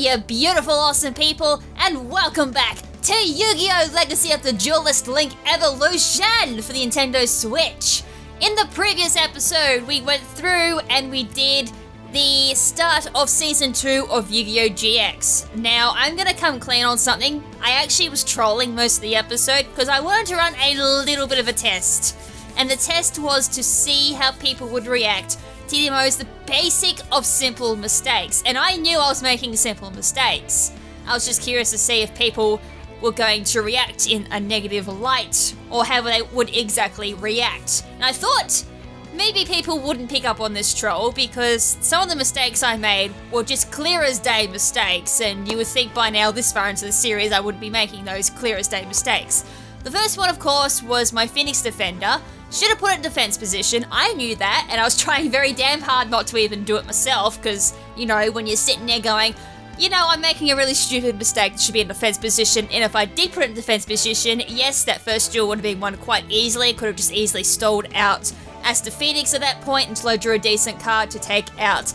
you beautiful, awesome people, and welcome back to Yu-Gi-Oh! Legacy of the Duelist Link Evolution for the Nintendo Switch. In the previous episode, we went through and we did the start of Season 2 of Yu-Gi-Oh! GX. Now, I'm gonna come clean on something. I actually was trolling most of the episode because I wanted to run a little bit of a test. And the test was to see how people would react to the most basic of simple mistakes. And I knew I was making simple mistakes. I was just curious to see if people were going to react in a negative light, or how they would exactly react. And I thought maybe people wouldn't pick up on this troll because some of the mistakes I made were just clear as day mistakes, and you would think by now, this far into the series, I wouldn't be making those clear as day mistakes. The first one, of course, was my Phoenix Defender. Should have put it in defense position. I knew that, and I was trying very damn hard not to even do it myself, because, you know, when you're sitting there going, you know, I'm making a really stupid mistake, it should be in defense position, and if I did put it in defense position, yes, that first duel would have been won quite easily. It could have just easily stalled out as the Phoenix at that point until I drew a decent card to take out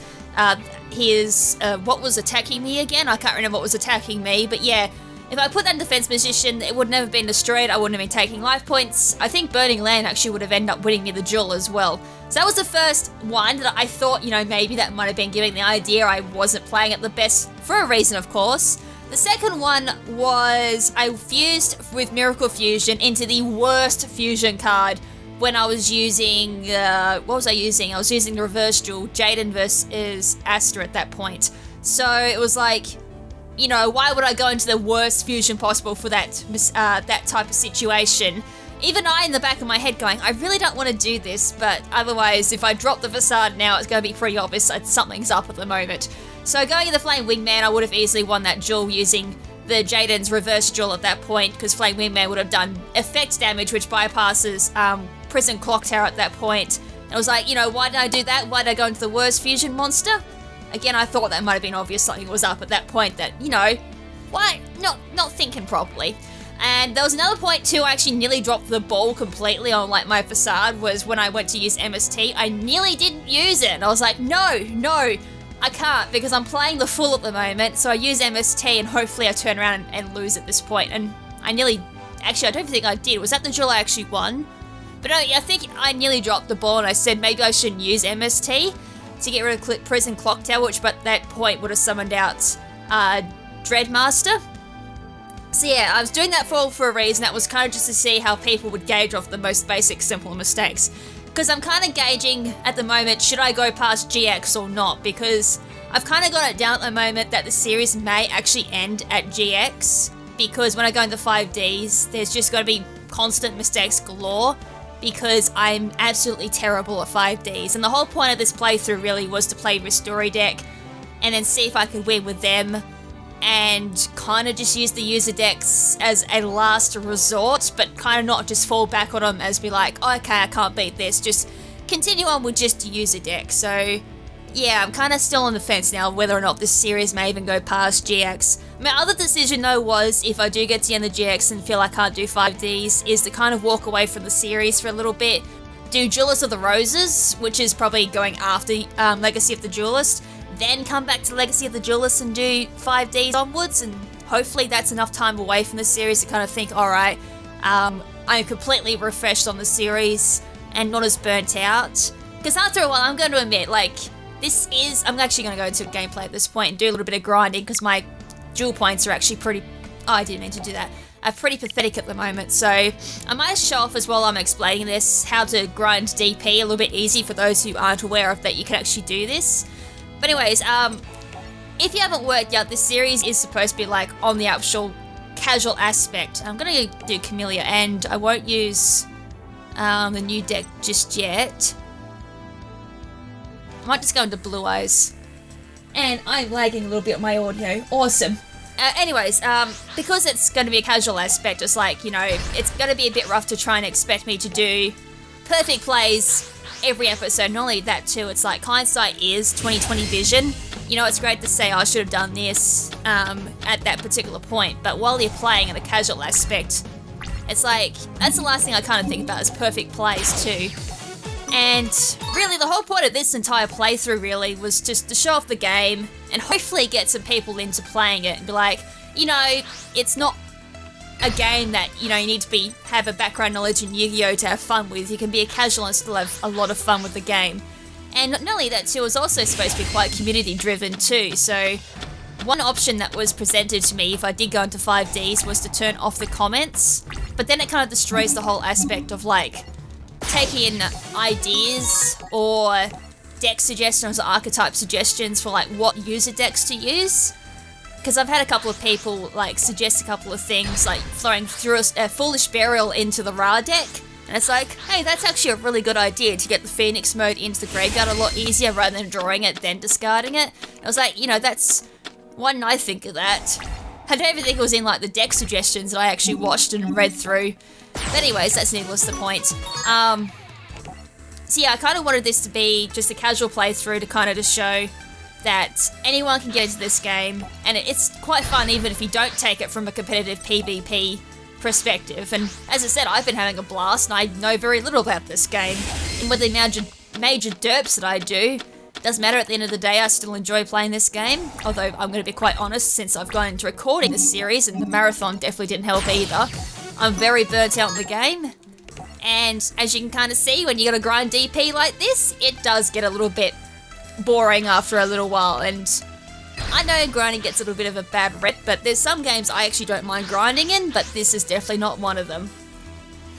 his, what was attacking me again? I can't remember what was attacking me, but yeah, if I put that in defense position, it would never have been destroyed, I wouldn't have been taking life points. I think Burning Land actually would have ended up winning me the duel as well. So that was the first one that I thought, you know, maybe that might have been giving the idea I wasn't playing it the best, for a reason of course. The second one was I fused with Miracle Fusion into the worst fusion card when I was using, what was I using? I was using the reverse duel, Jaden versus Asta at that point. So it was like, you know, why would I go into the worst fusion possible for that that type of situation? Even I in the back of my head going, I really don't want to do this, but otherwise, if I drop the facade now, it's going to be pretty obvious that something's up at the moment. So going in the Flame Wingman, I would have easily won that duel using the Jaden's reverse duel at that point, because Flame Wingman would have done effect damage, which bypasses Prison Clock Tower at that point. And I was like, you know, why did I do that? Why did I go into the worst fusion monster? Again, I thought that might have been obvious something was up at that point that, you know, why, not thinking properly. And there was another point too, I actually nearly dropped the ball completely on like my facade, was when I went to use MST, I nearly didn't use it. And I was like, no, I can't because I'm playing the full at the moment. So I use MST and hopefully I turn around and lose at this point. And I nearly, actually I don't think I did. Was that the duel I actually won? But no, I think I nearly dropped the ball and I said maybe I shouldn't use MST to get rid of Prison Clock Tower, which at that point would have summoned out Dreadmaster. So yeah, I was doing that for a reason. That was kind of just to see how people would gauge off the most basic, simple mistakes. Because I'm kind of gauging at the moment, should I go past GX or not? Because I've kind of got it down at the moment that the series may actually end at GX. Because when I go into 5Ds, there's just going to be constant mistakes galore. Because I'm absolutely terrible at 5Ds. And the whole point of this playthrough really was to play Ristori deck and then see if I could win with them and kind of just use the user decks as a last resort, but kind of not just fall back on them as be like, oh, okay, I can't beat this, just continue on with just a user deck. So yeah, I'm kind of still on the fence now whether or not this series may even go past GX. My other decision though was, if I do get to the end of GX and feel I can't do 5Ds, is to kind of walk away from the series for a little bit, do Duelist of the Roses, which is probably going after Legacy of the Duelist, then come back to Legacy of the Duelist and do 5Ds onwards, and hopefully that's enough time away from the series to kind of think, alright, I'm completely refreshed on the series and not as burnt out. Because after a while, I'm going to admit, like, I'm actually going to go into gameplay at this point and do a little bit of grinding because my duel points are actually pretty, I didn't mean to do that, are pretty pathetic at the moment. So I might show off as well, I'm explaining this, how to grind DP a little bit easy for those who aren't aware of that you can actually do this. But anyways, if you haven't worked out, this series is supposed to be like on the actual casual aspect. I'm going to do Camellia and I won't use the new deck just yet. I might just go into Blue Eyes. And I'm lagging a little bit on my audio. Awesome. Anyways, because it's going to be a casual aspect, it's like, you know, it's going to be a bit rough to try and expect me to do perfect plays every episode. Not only that too, it's like hindsight is 20/20 vision. You know, it's great to say, oh, I should have done this at that particular point. But while you're playing in a casual aspect, it's like, that's the last thing I kind of think about is perfect plays too. And really the whole point of this entire playthrough really was just to show off the game, and hopefully get some people into playing it and be like, you know, it's not a game that, you know, you need to have a background knowledge in Yu-Gi-Oh! To have fun with. You can be a casual and still have a lot of fun with the game. And not only that too, it was also supposed to be quite community driven too, so one option that was presented to me if I did go into 5Ds was to turn off the comments, but then it kind of destroys the whole aspect of like taking in ideas or deck suggestions or archetype suggestions for like what user decks to use. Because I've had a couple of people like suggest a couple of things, like throwing through a Foolish Burial into the Ra deck, and it's like, hey, that's actually a really good idea to get the Phoenix mode into the graveyard a lot easier rather than drawing it then discarding it. I was like, you know, that's, why didn't I think of that? I don't even think it was in like the deck suggestions that I actually watched and read through. But anyways, that's needless to the point. So yeah, I kind of wanted this to be just a casual playthrough to kind of just show that anyone can get into this game, and it's quite fun even if you don't take it from a competitive PvP perspective. And as I said, I've been having a blast, and I know very little about this game. And with the major derps that I do, doesn't matter, at the end of the day, I still enjoy playing this game. Although I'm going to be quite honest, since I've gone into recording this series, and the marathon definitely didn't help either, I'm very burnt out in the game. And as you can kind of see, when you got to grind DP like this, it does get a little bit boring after a little while. And I know grinding gets a little bit of a bad rep, but there's some games I actually don't mind grinding in, but this is definitely not one of them.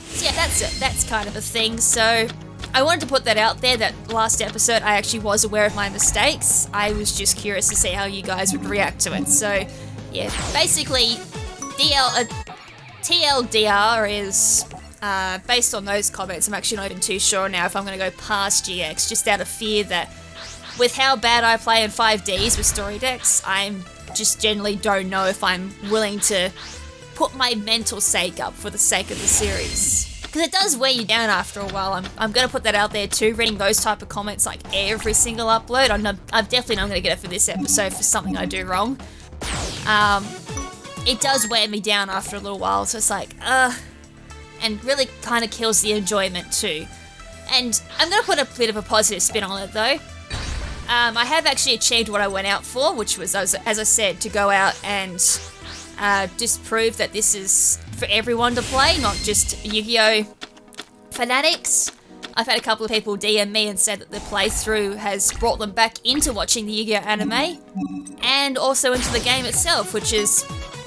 So yeah, that's it. That's kind of a thing. So I wanted to put that out there, that last episode I actually was aware of my mistakes. I was just curious to see how you guys would react to it. So yeah, basically TLDR is based on those comments. I'm actually not even too sure now if I'm going to go past GX, just out of fear that with how bad I play in 5Ds with story decks, I'm just generally don't know if I'm willing to put my mental sake up for the sake of the series. Because it does wear you down after a while. I'm going to put that out there too, reading those type of comments like every single upload. I'm definitely not going to get it for this episode for something I do wrong. It does wear me down after a little while, so it's like, and really kind of kills the enjoyment too. And I'm going to put a bit of a positive spin on it though. I have actually achieved what I went out for, which was, as I said, to go out and just prove that this is for everyone to play, not just Yu-Gi-Oh! Fanatics. I've had a couple of people DM me and said that the playthrough has brought them back into watching the Yu-Gi-Oh! Anime, and also into the game itself, which is,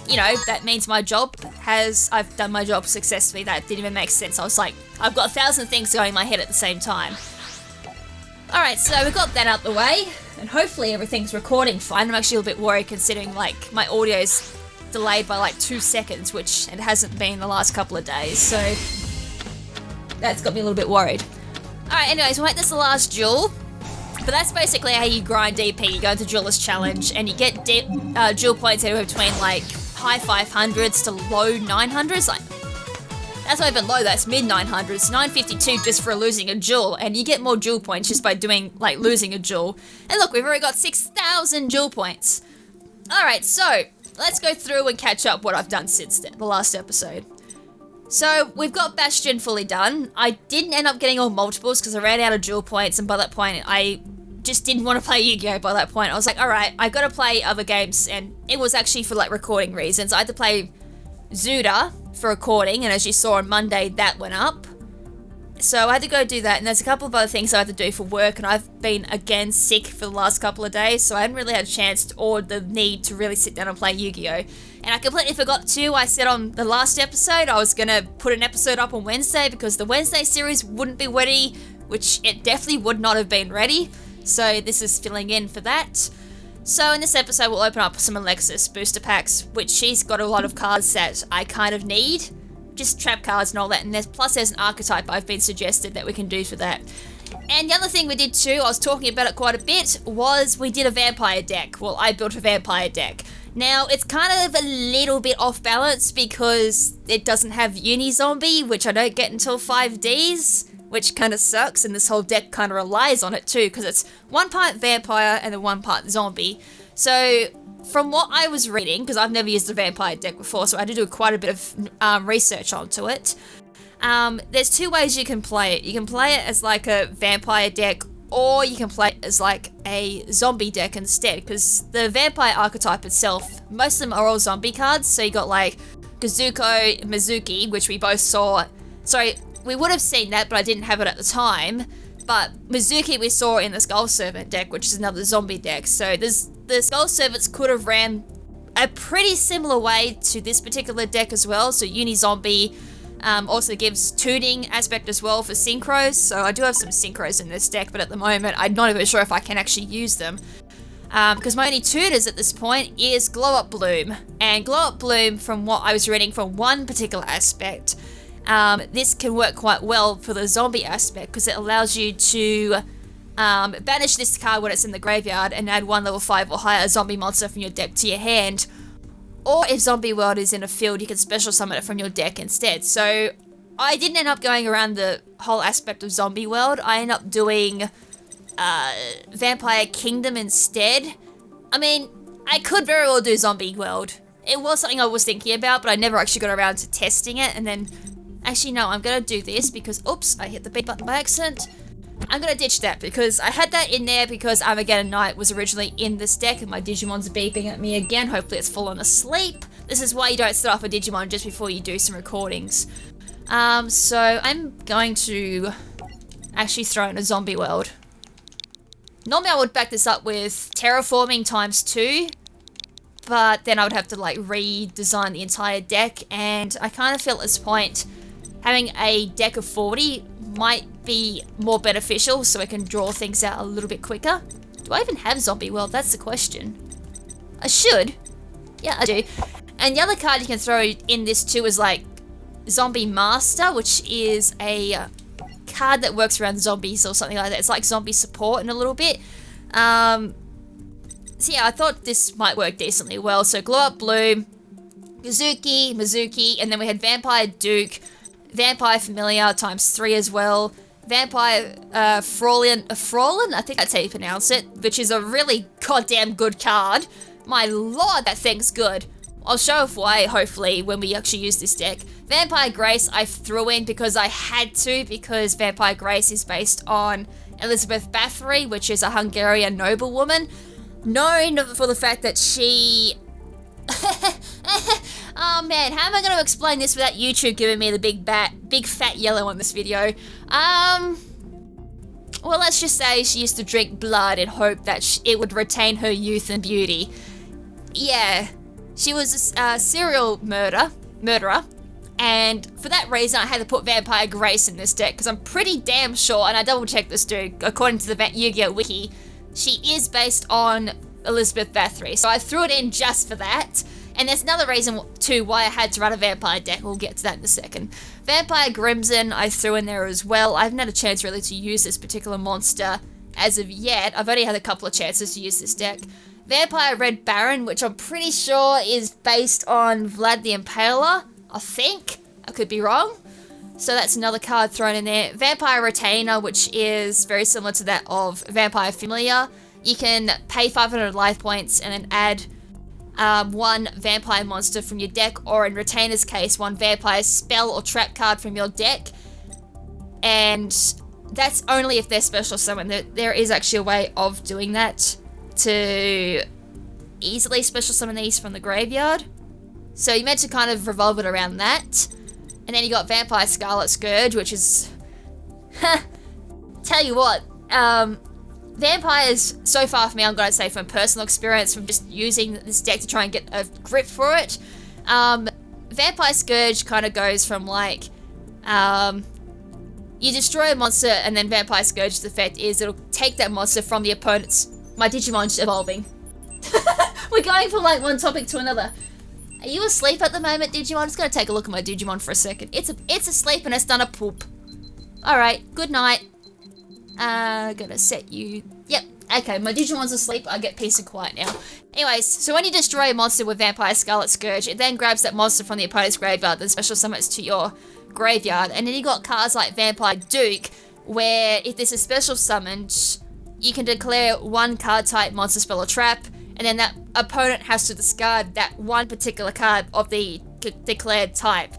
you know, that means I've done my job successfully. That didn't even make sense. I was like, I've got 1,000 things going in my head at the same time. Alright, so we got that out the way, and hopefully everything's recording fine. I'm actually a little bit worried considering like my audio's delayed by like 2 seconds, which it hasn't been the last couple of days, so that's got me a little bit worried. Alright, anyways, we'll make this the last duel, but that's basically how you grind DP. You go into Duelist Challenge, and you get duel points anywhere between like high 500s to low 900s, like that's not even low, that's mid 900s, 952 just for losing a duel, and you get more duel points just by doing, like, losing a duel. And look, we've already got 6,000 duel points. Alright, so, let's go through and catch up what I've done since then, the last episode. So, we've got Bastion fully done. I didn't end up getting all multiples because I ran out of duel points, and by that point, I just didn't want to play Yu-Gi-Oh! By that point. I was like, alright, I gotta play other games, and it was actually for, like, recording reasons. I had to play Zuda for recording, and as you saw on Monday, that went up. So I had to go do that, and there's a couple of other things I had to do for work, and I've been again sick for the last couple of days, so I haven't really had a chance or the need to really sit down and play Yu-Gi-Oh! And I completely forgot to, I said on the last episode I was gonna put an episode up on Wednesday because the Wednesday series wouldn't be ready, which it definitely would not have been ready, so this is filling in for that. So in this episode, we'll open up some Alexis booster packs, which she's got a lot of cards that I kind of need. Just trap cards and all that, and there's an archetype I've been suggested that we can do for that. And the other thing we did too, I was talking about it quite a bit, was we did a vampire deck. Well, I built a vampire deck. Now, it's kind of a little bit off balance because it doesn't have Uni-Zombie, which I don't get until 5Ds. Which kind of sucks, and this whole deck kind of relies on it too, because it's one part vampire and then one part zombie. So, from what I was reading, because I've never used a vampire deck before, so I had to do quite a bit of research onto it. There's two ways you can play it. You can play it as like a vampire deck or you can play it as like a zombie deck instead, because the vampire archetype itself, most of them are all zombie cards. So you got like Kazuko, Mizuki, which we both saw. Sorry, we would have seen that, but I didn't have it at the time. But Mizuki we saw in the Skull Servant deck, which is another zombie deck. So the Skull Servants could have ran a pretty similar way to this particular deck as well. So Uni-Zombie also gives tuning aspect as well for synchros. So I do have some synchros in this deck, but at the moment I'm not even sure if I can actually use them. Because my only tutors at this point is Glow Up Bloom. And Glow Up Bloom, from what I was reading from one particular aspect, this can work quite well for the zombie aspect, because it allows you to banish this card when it's in the graveyard and add one level 5 or higher zombie monster from your deck to your hand. Or if Zombie World is in a field, you can special summon it from your deck instead. So I didn't end up going around the whole aspect of Zombie World. I ended up doing Vampire Kingdom instead. I mean, I could very well do Zombie World. It was something I was thinking about, but I never actually got around to testing it. And then, actually no, I'm going to do this because, oops, I hit the B button by accident. I'm going to ditch that because I had that in there because Armageddon Knight was originally in this deck and my Digimon's beeping at me again. Hopefully it's fallen asleep. This is why you don't start off a Digimon just before you do some recordings. So I'm going to actually throw in a Zombie World. Normally I would back this up with Terraforming ×2, but then I would have to like redesign the entire deck, and I kind of feel at this point having a deck of 40 might be more beneficial so I can draw things out a little bit quicker. Do I even have Zombie World? That's the question. I should. Yeah, I do. And the other card you can throw in this too is like Zombie Master, which is a card that works around zombies or something like that. It's like zombie support in a little bit. So yeah, I thought this might work decently well. So Glow Up Bloom, Mizuki, and then we had Vampire Duke, Vampire Familiar ×3 as well, Vampire Fraulein, I think that's how you pronounce it, which is a really goddamn good card. My lord, that thing's good. I'll show off why, hopefully, when we actually use this deck. Vampire Grace I threw in because I had to, because Vampire Grace is based on Elizabeth Bathory, which is a Hungarian noblewoman, known for the fact that she... Oh man, how am I going to explain this without YouTube giving me the big fat yellow on this video? Well, let's just say she used to drink blood and hope that it would retain her youth and beauty. Yeah, she was a serial murderer, and for that reason I had to put Vampire Grace in this deck, because I'm pretty damn sure, and I double checked this dude, according to the Yu-Gi-Oh! Wiki, she is based on Elizabeth Bathory, so I threw it in just for that. And there's another reason too why I had to run a vampire deck. We'll get to that in a second. Vampire KrimZen I threw in there as well. I haven't had a chance really to use this particular monster as of yet. I've only had a couple of chances to use this deck. Vampire Red Baron, which I'm pretty sure is based on Vlad the Impaler, I think. I could be wrong. So that's another card thrown in there. Vampire Retainer, which is very similar to that of Vampire Familiar. You can pay 500 life points and then add one vampire monster from your deck, or in Retainer's case, one vampire spell or trap card from your deck. And that's only if they're special summoned. There is actually a way of doing that to easily special summon these from the graveyard. So you meant to kind of revolve it around that. And then you got Vampire Scarlet Scourge, which is... Tell you what, vampires, so far for me, I'm going to say from personal experience, from just using this deck to try and get a grip for it, Vampire Scourge kind of goes from like, you destroy a monster and then Vampire Scourge's effect is it'll take that monster from the opponent's... My Digimon's evolving. We're going from like one topic to another. Are you asleep at the moment, Digimon? I'm just going to take a look at my Digimon for a second. It's asleep and it's done a poop. Alright, good night. Gonna set you... Yep, okay, my Digimon's asleep, I get peace and quiet now. Anyways, so when you destroy a monster with Vampire Scarlet Scourge, it then grabs that monster from the opponent's graveyard, then special summons to your graveyard, and then you got cards like Vampire Duke, where if this is special summoned, you can declare one card type, monster, spell, or trap, and then that opponent has to discard that one particular card of the declared type.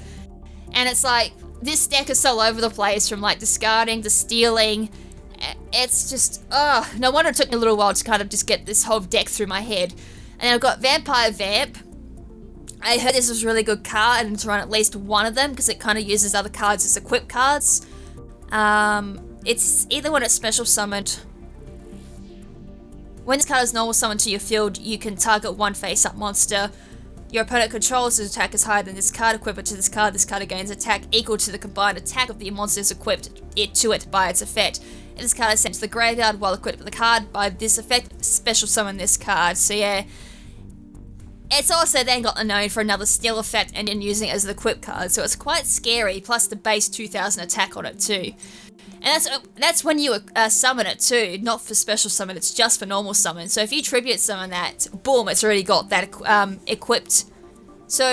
And it's like, this deck is so all over the place, from like discarding to stealing, it's just, no wonder it took me a little while to kind of just get this whole deck through my head. And then I've got Vampire Vamp. I heard this was a really good card and to run at least one of them because it kind of uses other cards as equip cards. It's either when it's special summoned. When this card is normal summoned to your field, you can target one face-up monster your opponent controls whose attack is higher than this card, equip it to this card gains attack equal to the combined attack of the monsters equipped to it by its effect. And this card is sent to the graveyard while equipped with the card by this effect, special summon this card. So yeah, it's also then got known for another steal effect and then using it as an equip card, so it's quite scary, plus the base 2000 attack on it too. And that's when you summon it too, not for special summon, it's just for normal summon. So if you tribute summon that, boom, it's already got that equipped. So,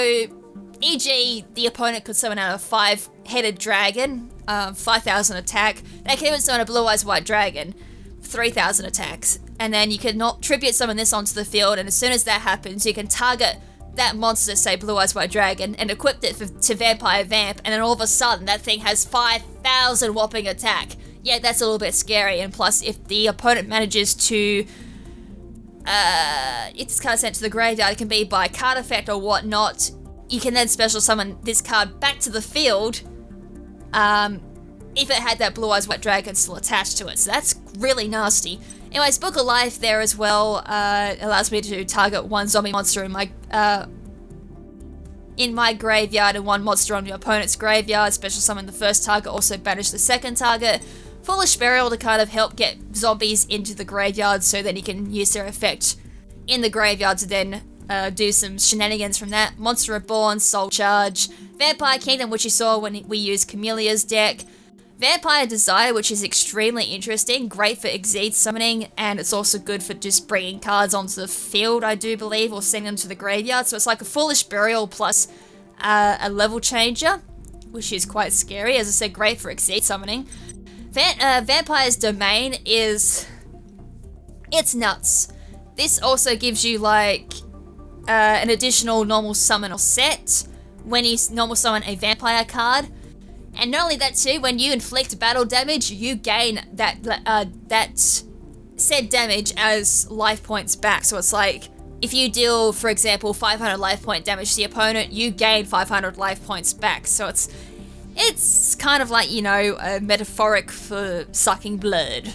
e.g., the opponent could summon out a 5-headed dragon, 5,000 attack. They can even summon a blue eyes white dragon, 3,000 attacks. And then you can not tribute summon this onto the field, and as soon as that happens, you can target that monster, say Blue Eyes White Dragon, and equip it to Vampire Vamp, and then all of a sudden that thing has 5,000 whopping attack. Yeah, that's a little bit scary, and plus if the opponent manages to it's card sent to the graveyard, it can be by card effect or whatnot, you can then special summon this card back to the field if it had that Blue Eyes White Dragon still attached to it, so that's really nasty. Anyways, Book of Life there as well allows me to target one zombie monster in my graveyard and one monster on your opponent's graveyard. Special summon the first target, also banish the second target. Foolish Burial to kind of help get zombies into the graveyard so then you can use their effect in the graveyard to then do some shenanigans from that. Monster Reborn, Soul Charge. Vampire Kingdom, which you saw when we used Camellia's deck. Vampire Desire, which is extremely interesting, great for Exceed summoning, and it's also good for just bringing cards onto the field, I do believe, or sending them to the graveyard. So it's like a Foolish Burial plus a level changer, which is quite scary. As I said, great for Exceed summoning. Vampire's Domain it's nuts. This also gives you like an additional normal summon or set when you normal summon a vampire card. And not only that too, when you inflict battle damage, you gain that said damage as life points back. So it's like, if you deal, for example, 500 life point damage to the opponent, you gain 500 life points back. So it's kind of like, you know, a metaphoric for sucking blood.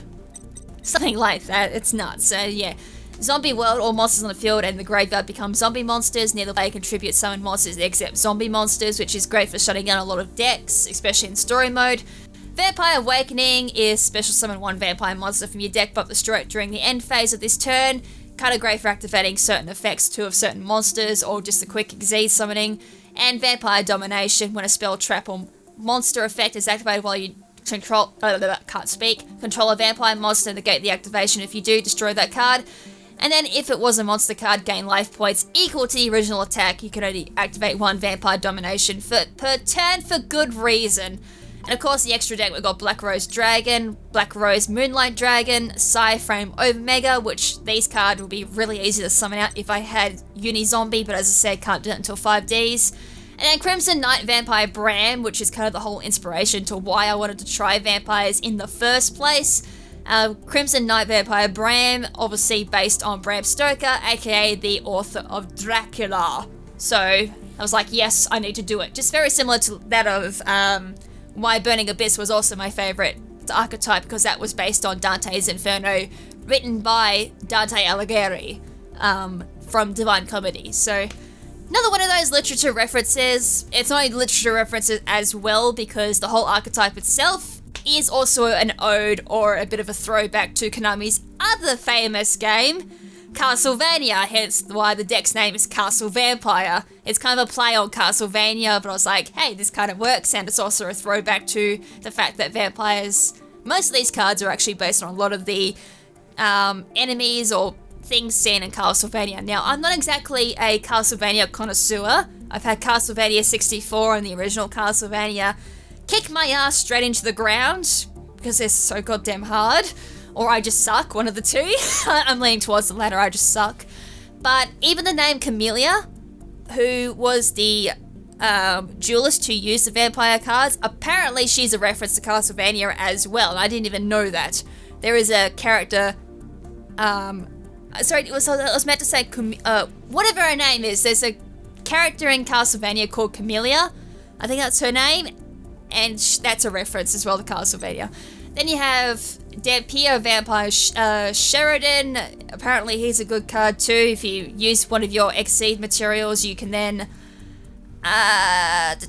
Something like that, it's nuts. So yeah. Zombie World, all monsters on the field and the graveyard become zombie monsters. Neither way contribute summon monsters except zombie monsters, which is great for shutting down a lot of decks, especially in story mode. Vampire Awakening is special summon one vampire monster from your deck but destroy it during the end phase of this turn. Kind of great for activating certain effects too of certain monsters or just a quick Xyz summoning. And Vampire Domination, when a spell, trap, or monster effect is activated while you control a vampire monster, negate the activation. If you do, destroy that card. And then if it was a monster card, gain life points equal to the original attack. You can only activate one Vampire Domination per turn for good reason. And of course the extra deck, we've got Black Rose Dragon, Black Rose Moonlight Dragon, Psy-Frame Omega, which these cards will be really easy to summon out if I had Uni Zombie, but as I said, can't do it until 5Ds. And then KrimZen Knight Vampire Bram, which is kind of the whole inspiration to why I wanted to try vampires in the first place. KrimZen Knight Vampire Bram, obviously based on Bram Stoker, aka the author of Dracula. So I was like, yes, I need to do it. Just very similar to that of Why Burning Abyss was also my favourite archetype, because that was based on Dante's Inferno, written by Dante Alighieri from Divine Comedy. So another one of those literature references. It's not only literature references as well, because the whole archetype itself is also an ode or a bit of a throwback to Konami's other famous game, Castlevania, hence why the deck's name is Castle Vampire. It's kind of a play on Castlevania, but I was like, hey, this kind of works, and it's also a throwback to the fact that vampires, most of these cards are actually based on a lot of the enemies or things seen in Castlevania. Now, I'm not exactly a Castlevania connoisseur. I've had Castlevania 64 and the original Castlevania kick my ass straight into the ground because they're so goddamn hard, or I just suck, one of the two. I'm leaning towards the latter, I just suck. But even the name Camellia, who was the duelist who used the vampire cards, apparently she's a reference to Castlevania as well, and I didn't even know that. there is a character, sorry, I was meant to say, whatever her name is, there's a character in Castlevania called Camellia, I think that's her name, and that's a reference as well to Castlevania. Then you have Dampier Vampire Sheridan. Apparently he's a good card too. If you use one of your Exceed materials, you can then... hold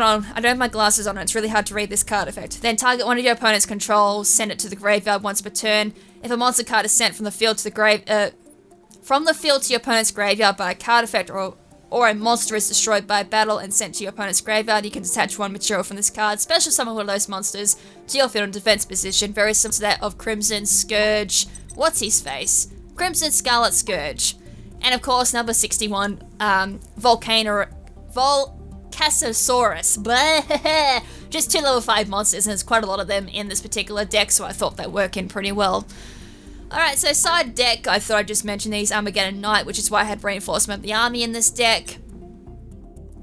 on, I don't have my glasses on, it's really hard to read this card effect. Then target one of your opponent's controls, send it to the graveyard once per turn. If a monster card is sent from the field to the your opponent's graveyard by a card effect, or a monster is destroyed by a battle and sent to your opponent's graveyard, you can detach one material from this card, special summon one of those monsters to your field in defense position, very similar to that of KrimZen Scourge. What's his face? KrimZen Scarlet Scourge. And of course, number 61, Volcasasaurus. Just 2 level 5 monsters, and there's quite a lot of them in this particular deck, so I thought they'd work in pretty well. Alright, so side deck, I thought I'd just mention these. Armageddon Knight, which is why I had Reinforcement of the Army in this deck.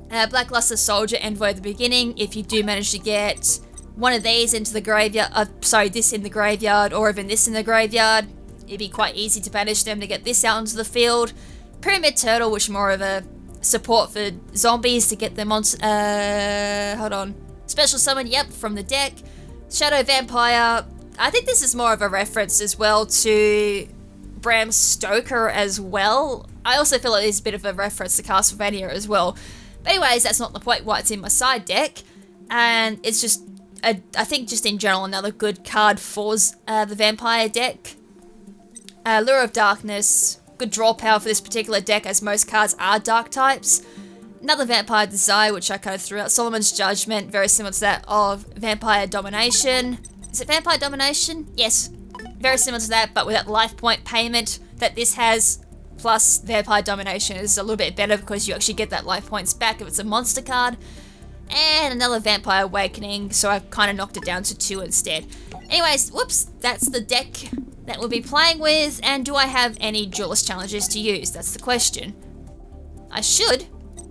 Blackluster Soldier, Envoy at the beginning. If you do manage to get one of these into the graveyard, this in the graveyard, or even this in the graveyard, it'd be quite easy to banish them to get this out into the field. Pyramid Turtle, which is more of a support for zombies to get them on... hold on. Special Summon, yep, from the deck. Shadow Vampire... I think this is more of a reference as well to Bram Stoker as well. I also feel like it's a bit of a reference to Castlevania as well. But anyways, that's not the point why it's in my side deck. And it's just, I think just in general, another good card for the Vampire deck. Lure of Darkness, good draw power for this particular deck as most cards are dark types. Another Vampire Desire, which I kind of threw out. Solomon's Judgment, very similar to that of Vampire Domination. Is it Vampire Domination? Yes. Very similar to that, but with that life point payment that this has, plus Vampire Domination is a little bit better because you actually get that life points back if it's a monster card. And another Vampire Awakening, so I kind of knocked it down to 2 instead. Anyways, whoops, that's the deck that we'll be playing with, and do I have any Duelist challenges to use? That's the question. I should.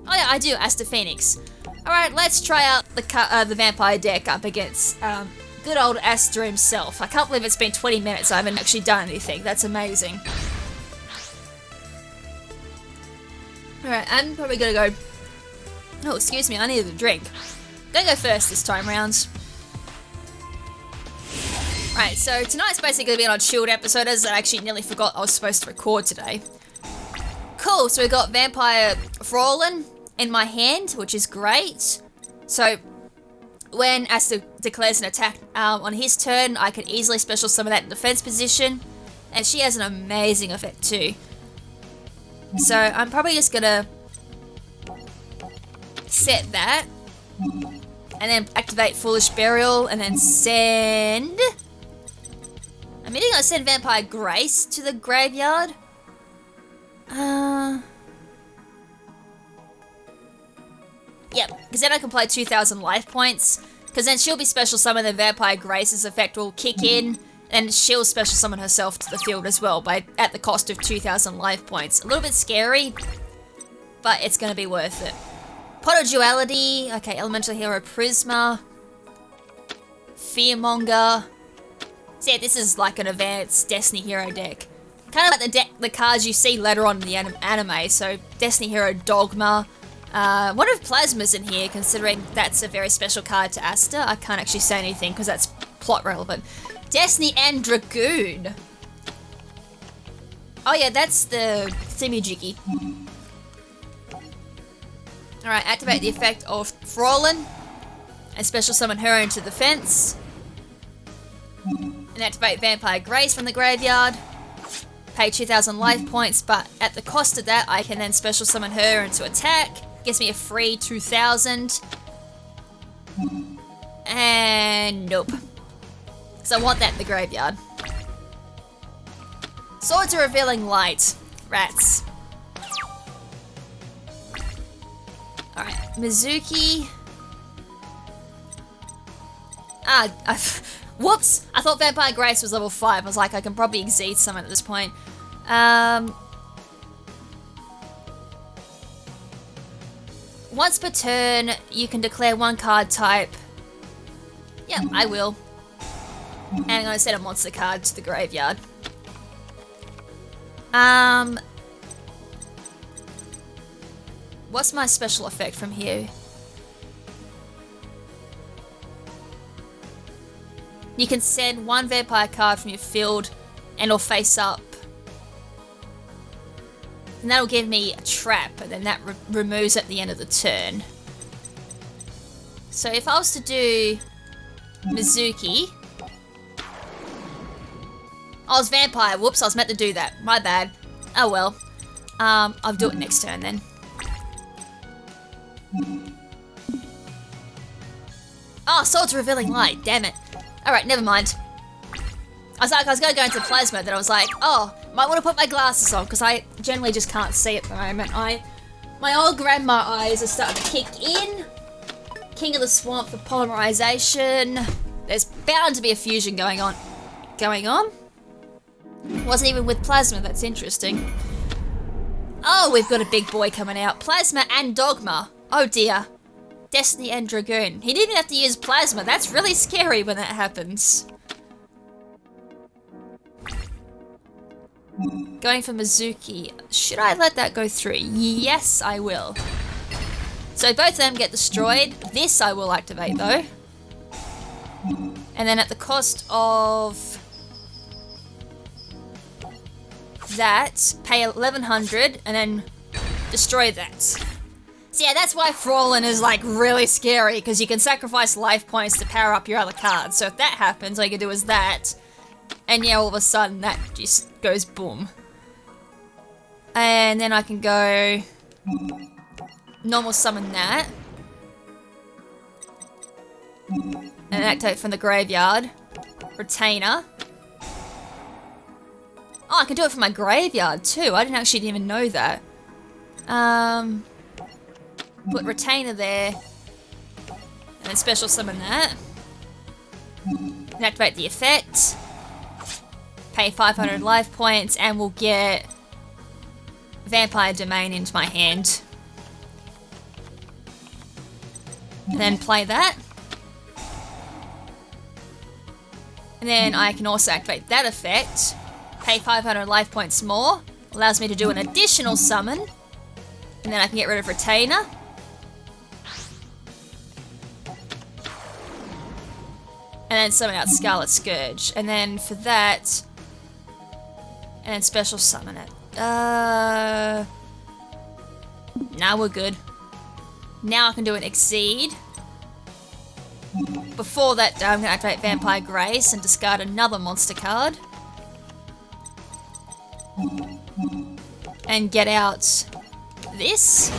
Oh yeah, I do, Asta Phoenix. Alright, let's try out the Vampire deck up against... good old Asta himself. I can't believe it's been 20 minutes. I haven't actually done anything. That's amazing. Alright, I'm probably gonna go... Oh, excuse me, I needed a drink. Gonna go first this time round. Right, so tonight's basically gonna be an on Shield episode, as I actually nearly forgot I was supposed to record today. Cool, so we got Vampire Frolin in my hand, which is great. So... when Asta declares an attack on his turn, I can easily special summon that in defense position. And she has an amazing effect too. So I'm probably just gonna set that. And then activate Foolish Burial and then send... I'm either gonna send Vampire Grace to the graveyard. Yep, because then I can play 2,000 life points. Because then she'll be special summoned, and Vampire Grace's effect will kick in, and she'll special summon herself to the field as well, at the cost of 2,000 life points. A little bit scary, but it's going to be worth it. Pot of Duality, okay, Elemental Hero Prisma, Fearmonger. So yeah, this is like an advanced Destiny Hero deck. Kind of like the cards you see later on in the anime, so Destiny Hero Dogma. One of Plasma's in here, considering that's a very special card to Asta. I can't actually say anything because that's plot relevant. Destiny and Dragoon. Oh yeah, that's the Thimijiggy. Alright, activate the effect of Frolin and special summon her into the fence. And activate Vampire Grace from the graveyard. Pay 2,000 life points, but at the cost of that, I can then special summon her into attack. Gives me a free 2,000. And nope. So I want that in the graveyard. Swords of Revealing Light. Rats. Alright, Mizuki. Whoops! I thought Vampire Grace was level 5. I was like, I can probably exceed someone at this point. Once per turn, you can declare one card type. Yep, I will. And I'm going to send a monster card to the graveyard. What's my special effect from here? You can send one vampire card from your field and or face up. And that'll give me a trap, and then that removes at the end of the turn. So if I was to do Mizuki... Oh, it's vampire. Whoops, I was meant to do that. My bad. Oh well. I'll do it next turn then. Oh, Swords Revealing Light. Damn it. Alright, never mind. I was going to go into Plasma, then I was like, oh, might want to put my glasses on, because I generally just can't see at the moment. My old grandma eyes are starting to kick in. King of the Swamp for polymerization. There's bound to be a fusion going on. Wasn't even with Plasma, that's interesting. Oh, we've got a big boy coming out. Plasma and Dogma. Oh dear. Destiny and Dragoon. He didn't even have to use Plasma. That's really scary when that happens. Going for Mizuki. Should I let that go through? Yes, I will. So both of them get destroyed. This I will activate though. And then at the cost of that, pay 1100 and then destroy that. So yeah, that's why Fallen is like really scary, because you can sacrifice life points to power up your other cards. So if that happens, all you can do is that. And yeah, all of a sudden that just goes boom. And then I can go normal summon that. And activate from the graveyard. Retainer. Oh, I can do it from my graveyard too. I didn't actually even know that. Put Retainer there. And then special summon that. And activate the effect. Pay 500 life points and we'll get Vampire Domain into my hand. And then play that. And then I can also activate that effect. Pay 500 life points more. Allows me to do an additional summon. And then I can get rid of Retainer. And then summon out Scarlet Scourge. And then for that... And then special summon it. Now we're good. Now I can do an Exceed. Before that, I'm going to activate Vampire Grace and discard another monster card. And get out this.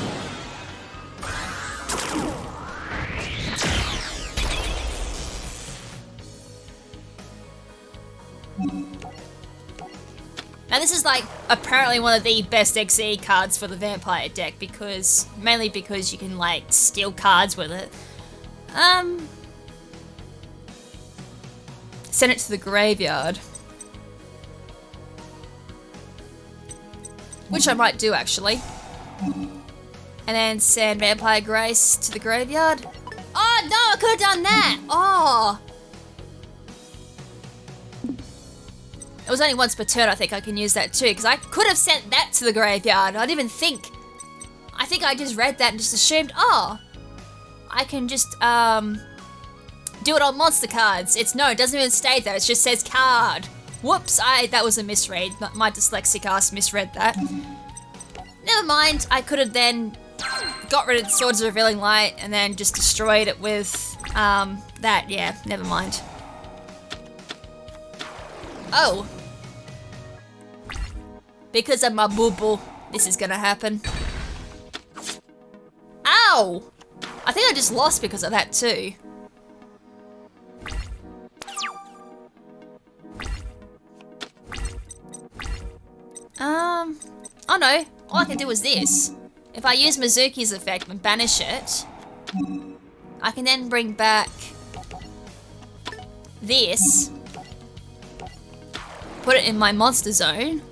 Now this is like apparently one of the best XE cards for the Vampire deck, because mainly because you can like steal cards with it. Send it to the graveyard. Which I might do actually. And then send Vampire Grace to the graveyard. Oh no, I could have done that! Oh! It was only once per turn, I think I can use that too, because I could have sent that to the graveyard. I didn't even think. I think I just read that and just assumed, oh, I can just do it on monster cards. It doesn't even state that, it just says card. Whoops, that was a misread. My dyslexic ass misread that. Never mind, I could have then got rid of the Swords of Revealing Light and then just destroyed it with that. Yeah, never mind. Oh. Because of my boo-boo, this is gonna happen. Ow! I think I just lost because of that too. Oh no, all I can do is this. If I use Mizuki's effect and banish it, I can then bring back this, put it in my monster zone,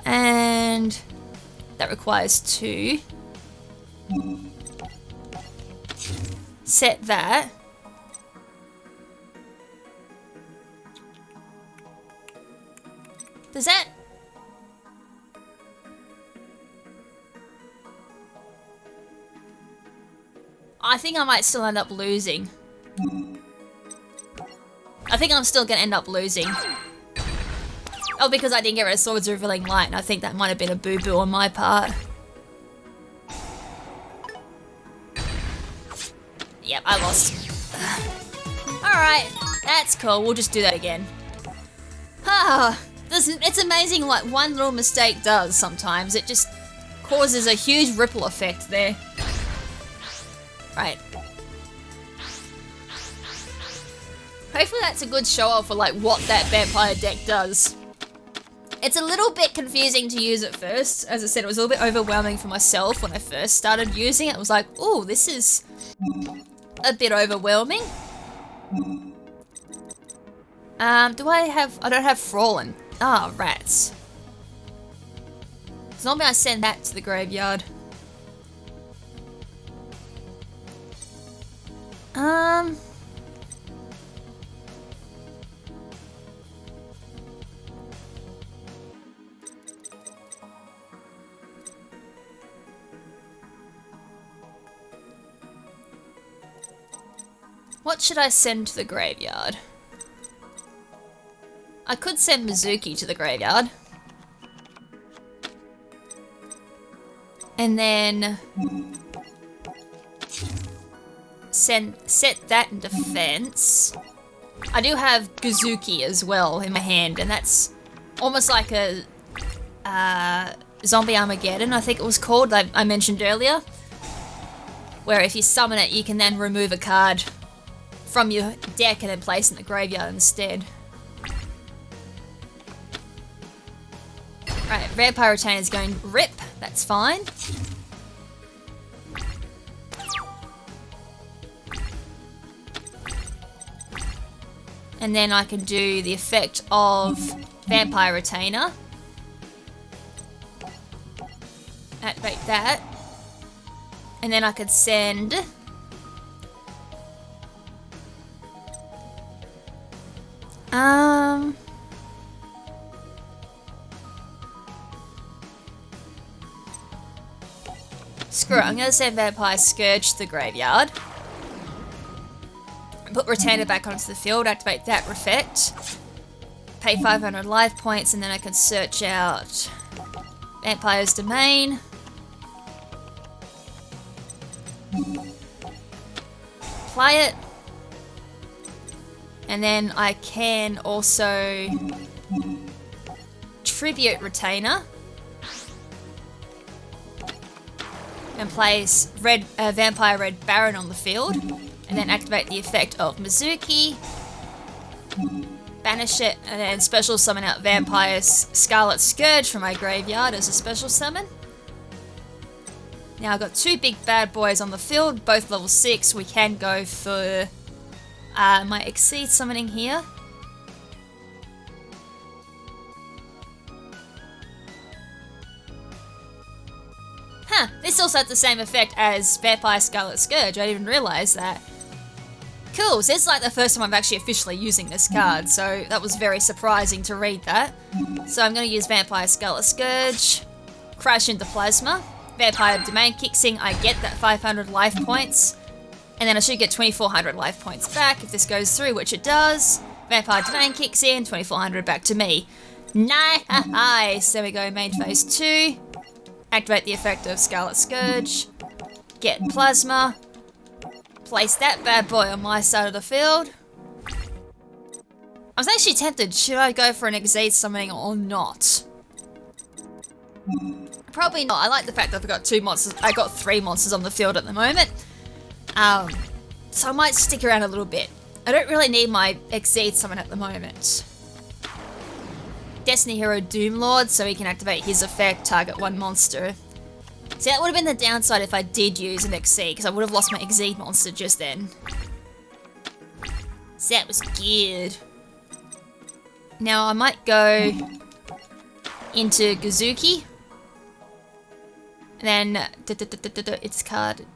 and that requires 2. Set that, Does that... I think I might still end up losing. I think I'm still gonna end up losing. Oh, because I didn't get rid of Swords Revealing Light, and I think that might have been a boo-boo on my part. Yep, I lost. Alright, that's cool. We'll just do that again. It's amazing what one little mistake does sometimes. It just causes a huge ripple effect there. Right. Hopefully that's a good show-off for like what that vampire deck does. It's a little bit confusing to use at first. As I said, it was a little bit overwhelming for myself when I first started using it. It was like, ooh, this is a bit overwhelming. Do I don't have Fallen. Ah, rats. Zombie, I send that to the graveyard. What should I send to the graveyard? I could send Mizuki to the graveyard. And then set that in defense. I do have Guzuki as well in my hand, and that's almost like a Zombie Armageddon, I think it was called, I mentioned earlier. Where if you summon it, you can then remove a card from your deck and then place it in the graveyard instead. Right, Vampire Retainer's going rip, that's fine. And then I can do the effect of Vampire Retainer. Activate that. And then I could send... Screw it, I'm gonna send Vampire Scourge to the graveyard. Put Retainer back onto the field, activate that effect. Pay 500 life points, and then I can search out Vampire's Domain. Play it. And then I can also Tribute Retainer. And place Vampire Red Baron on the field. And then activate the effect of Mizuki. Banish it, and then special summon out Vampire's Scarlet Scourge from my graveyard as a special summon. Now I've got two big bad boys on the field, both level 6. We can go for my Exceed summoning here. Huh, this also has the same effect as Vampire Scarlet Scourge, I didn't even realise that. Cool, so it's like the first time I'm actually officially using this card, so that was very surprising to read that. So I'm going to use Vampire Scarlet Scourge, Crash into Plasma, Vampire Domain kicks in, I get that 500 life points, and then I should get 2400 life points back if this goes through, which it does. Vampire Domain kicks in, 2400 back to me. Nice! There we go, main phase 2. Activate the effect of Scarlet Scourge, get Plasma, place that bad boy on my side of the field. I was actually tempted, should I go for an Exceed summoning or not? Probably not. I like the fact that I've got 2 monsters. I got 3 monsters on the field at the moment. So I might stick around a little bit. I don't really need my Exceed summon at the moment. Destiny Hero Doomlord, so he can activate his effect, target 1 monster. See, that would have been the downside if I did use an Exceed, because I would have lost my Exceed monster just then. So that was good. Now I might go into Guzuki. And then its card.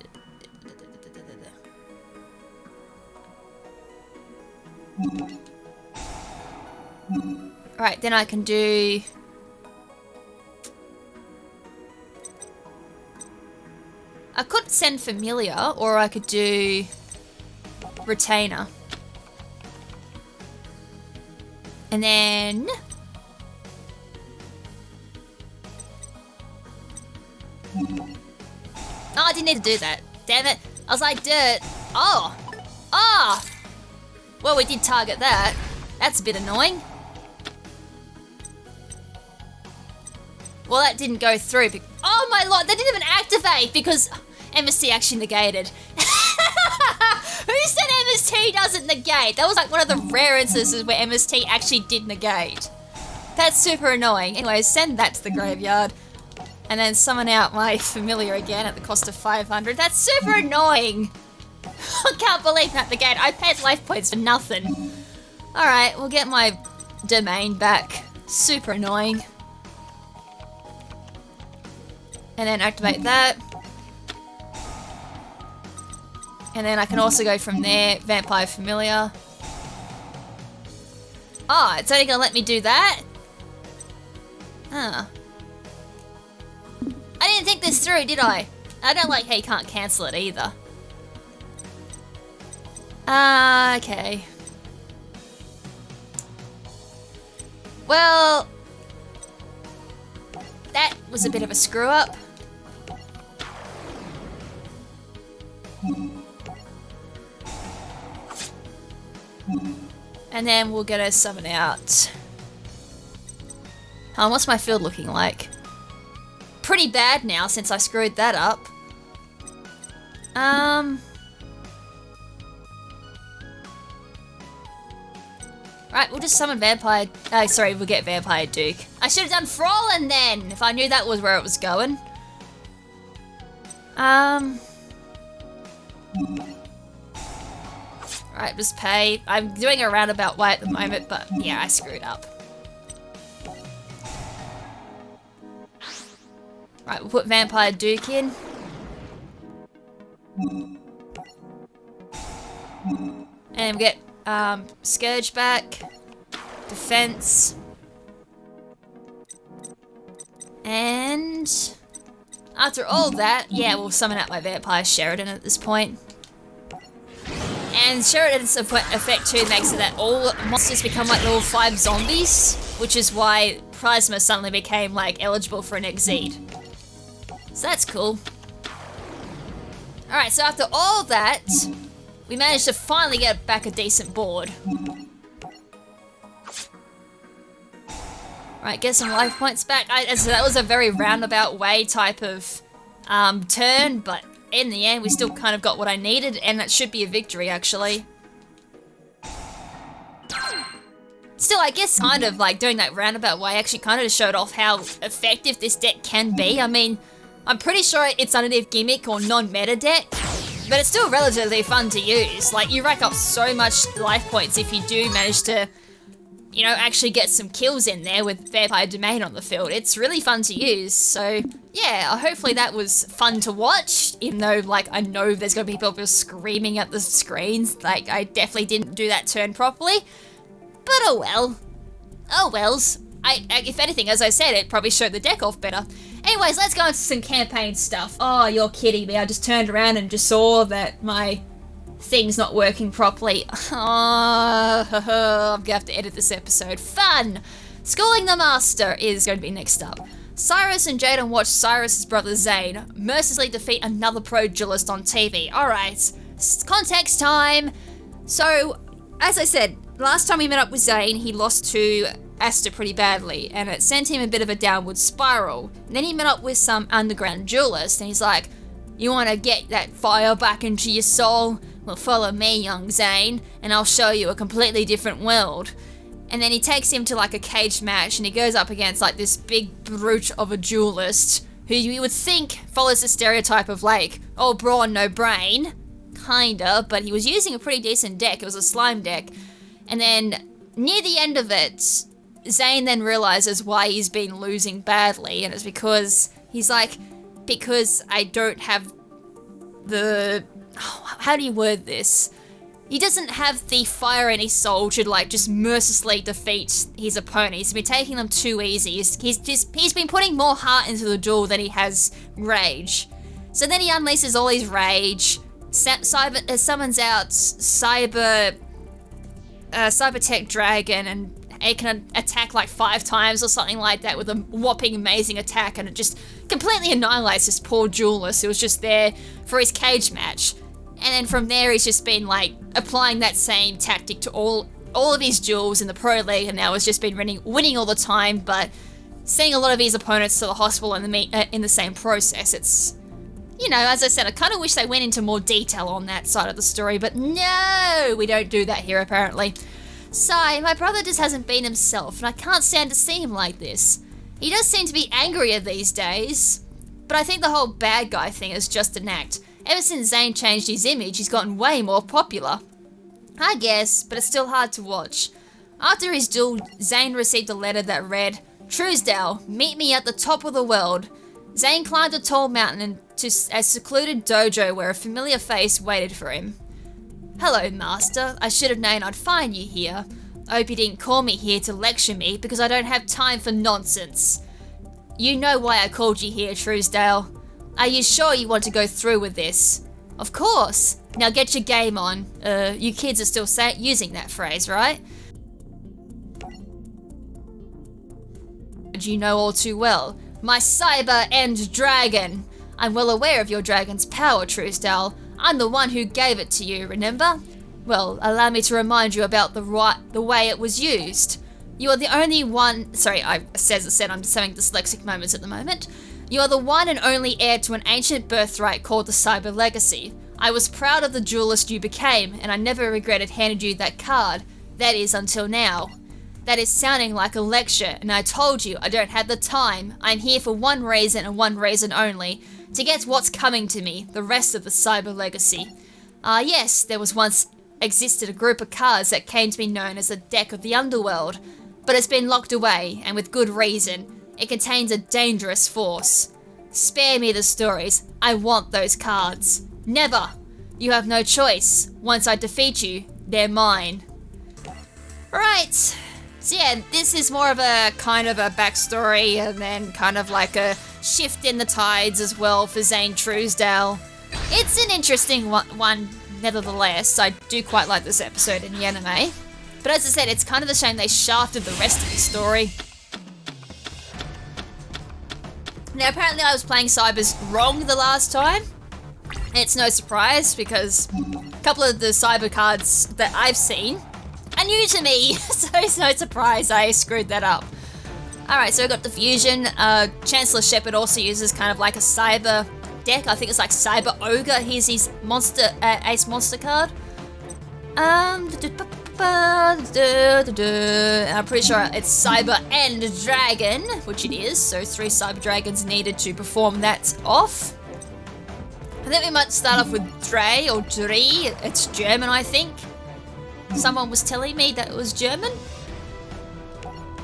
Right, then I can do... I could send Familiar, or I could do Retainer. And then... Oh, I didn't need to do that. Damn it. I was like, dirt. Oh. Ah. Well, we did target that. That's a bit annoying. Well, that didn't go through. Oh my lord, that didn't even activate because MST actually negated. Who said MST doesn't negate? That was like one of the rare instances where MST actually did negate. That's super annoying. Anyways, send that to the graveyard. And then summon out my Familiar again at the cost of 500. That's super annoying. I can't believe that negate. I paid life points for nothing. Alright, we'll get my domain back. Super annoying. And then activate that. And then I can also go from there, Vampire Familiar. Oh, it's only gonna let me do that? Huh. I didn't think this through, did I? I don't like how you can't cancel it either. Okay. Well, that was a bit of a screw up. And then we'll get a summon out. What's my field looking like? Pretty bad now since I screwed that up. Right, we'll just summon Vampire... sorry, we'll get Vampire Duke. I should have done Frolin then, if I knew that was where it was going. Right, just pay. I'm doing a roundabout way at the moment, but yeah, I screwed up. Right, we'll put Vampire Duke in. And we'll get Scourge back. Defense. And after all that, yeah, we'll summon out my Vampire Sheridan at this point. And Sheridan's effect too makes it that all monsters become like level 5 zombies, which is why Prisma suddenly became like eligible for an Exceed. So that's cool. Alright, so after all that, we managed to finally get back a decent board. Right, get some life points back. So that was a very roundabout way type of turn, but in the end we still kind of got what I needed, and that should be a victory actually. Still, I guess kind of like doing that roundabout way actually kind of showed off how effective this deck can be. I mean, I'm pretty sure it's underneath gimmick or non-meta deck, but it's still relatively fun to use. Like, you rack up so much life points if you do manage to, you know, actually get some kills in there with Vampire Domain on the field. It's really fun to use, so yeah, hopefully that was fun to watch, even though, like, I know there's gonna be people screaming at the screens. Like, I definitely didn't do that turn properly, but oh well. Oh wells. If anything, as I said, it probably showed the deck off better. Anyways, let's go into some campaign stuff. Oh, you're kidding me. I just turned around and just saw that my thing's not working properly. Oh, I'm gonna have to edit this episode. Fun! Schooling the Master is going to be next up. Cyrus and Jaden watch Cyrus's brother Zane mercilessly defeat another pro duelist on TV. Alright, context time. So, as I said, last time we met up with Zane, he lost to Asta pretty badly, and it sent him a bit of a downward spiral. And then he met up with some underground duelist, and he's like, "You want to get that fire back into your soul? Well, follow me, young Zane, and I'll show you a completely different world." And then he takes him to like a cage match, and he goes up against like this big brute of a duelist, who you would think follows the stereotype of like, oh, brawn, no brain. Kinda, but he was using a pretty decent deck. It was a slime deck. And then near the end of it, Zane then realizes why he's been losing badly, and it's because he's like, because I don't have the... how do you word this? He doesn't have the fire in his soul to like just mercilessly defeat his opponent. He's been taking them too easy. He's been putting more heart into the duel than he has rage. So then he unleashes all his rage, summons out Cyber Tech Dragon, and it can attack like 5 times or something like that with a whopping amazing attack, and it just completely annihilates this poor duelist who was just there for his cage match. And then from there, he's just been like applying that same tactic to all of his duels in the Pro League, and now has just been winning all the time, but seeing a lot of his opponents to the hospital in the same process. It's, you know, as I said, I kind of wish they went into more detail on that side of the story, but no, we don't do that here apparently. Sigh, my brother just hasn't been himself, and I can't stand to see him like this. He does seem to be angrier these days, but I think the whole bad guy thing is just an act. Ever since Zane changed his image, he's gotten way more popular. I guess, but it's still hard to watch. After his duel, Zane received a letter that read, Truesdale, meet me at the top of the world. Zane climbed a tall mountain into a secluded dojo where a familiar face waited for him. Hello, Master. I should have known I'd find you here. I hope you didn't call me here to lecture me because I don't have time for nonsense. You know why I called you here, Truesdale. Are you sure you want to go through with this? Of course. Now get your game on. You kids are still using that phrase, right? You know all too well. My Cyber End Dragon. I'm well aware of your dragon's power, Truesdale. I'm the one who gave it to you, remember? Well, allow me to remind you about the way it was used. You are the only one... Sorry, I'm just having dyslexic moments at the moment. You are the one and only heir to an ancient birthright called the Cyber Legacy. I was proud of the duelist you became, and I never regretted handing you that card. That is, until now. That is sounding like a lecture, and I told you I don't have the time. I'm here for one reason and one reason only. To get what's coming to me, the rest of the Cyber Legacy. Yes, there was once existed a group of cards that came to be known as the Deck of the Underworld, but it's been locked away, and with good reason. It contains a dangerous force. Spare me the stories. I want those cards. Never. You have no choice. Once I defeat you, they're mine. Right. So yeah, this is more of a kind of a backstory and then kind of like a shift in the tides as well for Zane Truesdale. It's an interesting one nevertheless. I do quite like this episode in the anime. But as I said, it's kind of a shame they shafted the rest of the story. Now, apparently I was playing Cybers wrong the last time. It's no surprise because a couple of the Cyber cards that I've seen are new to me, so it's no surprise I screwed that up. Alright, so I got the fusion. Chancellor Shepard also uses kind of like a Cyber deck. I think it's like Cyber Ogre. Here's his monster, Ace Monster card. I'm pretty sure it's Cyber End Dragon, which it is, so 3 Cyber Dragons needed to perform that off. I think we might start off with Dre or Dre. It's German, I think. Someone was telling me that it was German.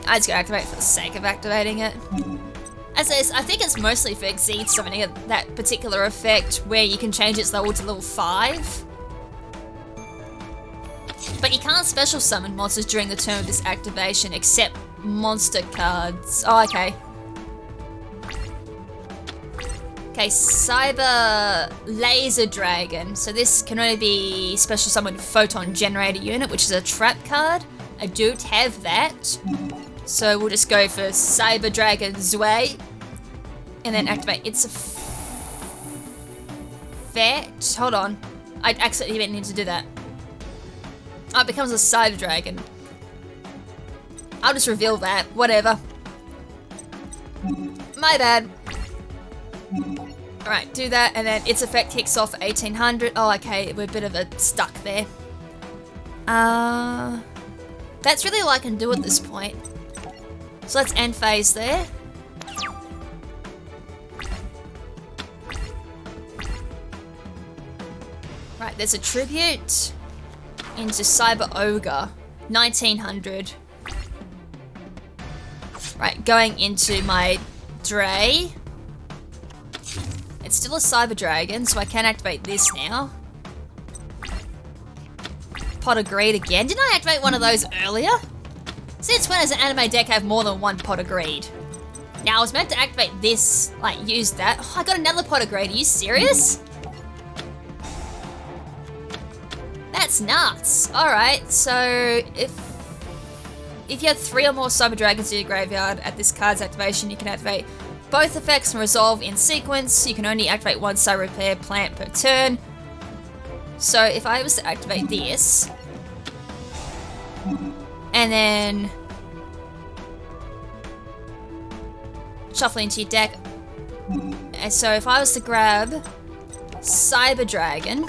I just gotta activate for the sake of activating it. As is, I think it's mostly for Exceed summoning that particular effect where you can change its level to level 5. But you can't special summon monsters during the turn of this activation except monster cards. Oh, okay. Okay, Cyber Laser Dragon. So this can only be special summoned Photon Generator Unit, which is a trap card. I don't have that. So we'll just go for Cyber Dragon Zwei. And then activate its effect. Hold on. I accidentally didn't need to do that. Oh, it becomes a Cyber Dragon. I'll just reveal that. Whatever. My bad. Alright, do that, and then its effect kicks off at 1800. Oh, okay, we're a bit of a stuck there. That's really all I can do at this point. So let's end phase there. Right, there's a tribute into Cyber Ogre, 1900. Right, going into my Dre. It's still a Cyber Dragon, so I can activate this now. Pot of Greed again. Didn't I activate one of those earlier? Since when does an anime deck have more than one Pot of Greed? Now, I was meant to activate this, like, use that. Oh, I got another Pot of Greed. Are you serious? That's nuts. Alright, so if you have 3 or more Cyber Dragons in your graveyard at this card's activation, you can activate both effects and resolve in sequence. You can only activate one Cyber Repair plant per turn. So if I was to activate this, and then shuffle into your deck, and so if I was to grab Cyber Dragon,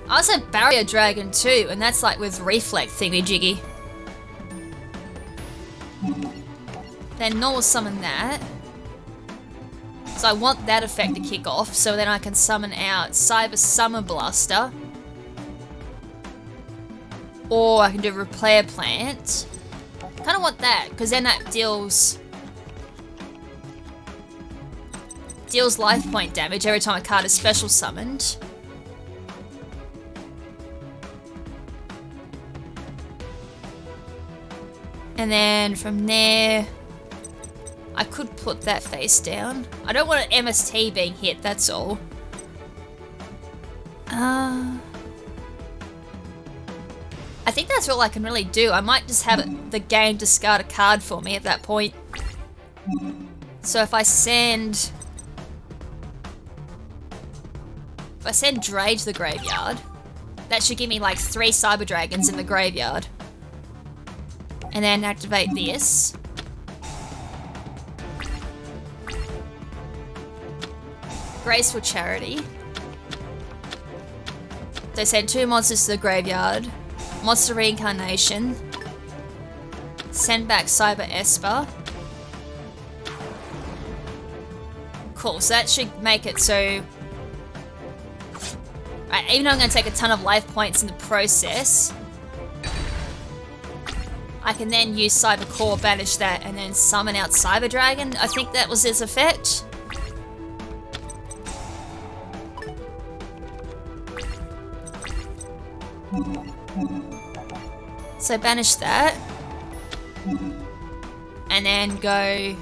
I also have Barrier Dragon too, and that's like with Reflect thingy jiggy. Then normal summon that. So I want that effect to kick off, so then I can summon out Cyber Summer Blaster. Or I can do Repair Plant. Kinda want that, because then that deals life point damage every time a card is special summoned. And then from there, I could put that face down. I don't want an MST being hit, that's all. I think that's all I can really do. I might just have the game discard a card for me at that point. So if I send Drage the graveyard, that should give me like 3 Cyber Dragons in the graveyard. And then activate this. Graceful Charity. They send 2 monsters to the graveyard. Monster Reincarnation. Send back Cyber Esper. Cool, so that should make it so... Right, even though I'm going to take a ton of life points in the process, I can then use Cyber Core, banish that, and then summon out Cyber Dragon. I think that was its effect. So banish that. And then go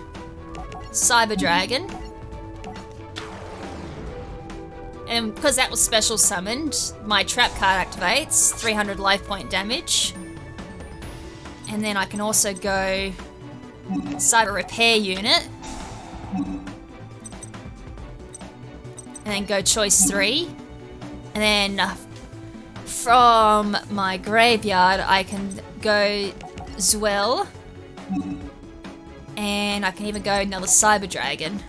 Cyber Dragon. And because that was special summoned, my trap card activates, 300 life point damage. And then I can also go Cyber Repair Unit. And then go choice 3. And then from my graveyard, I can go Duel. And I can even go another Cyber Dragon.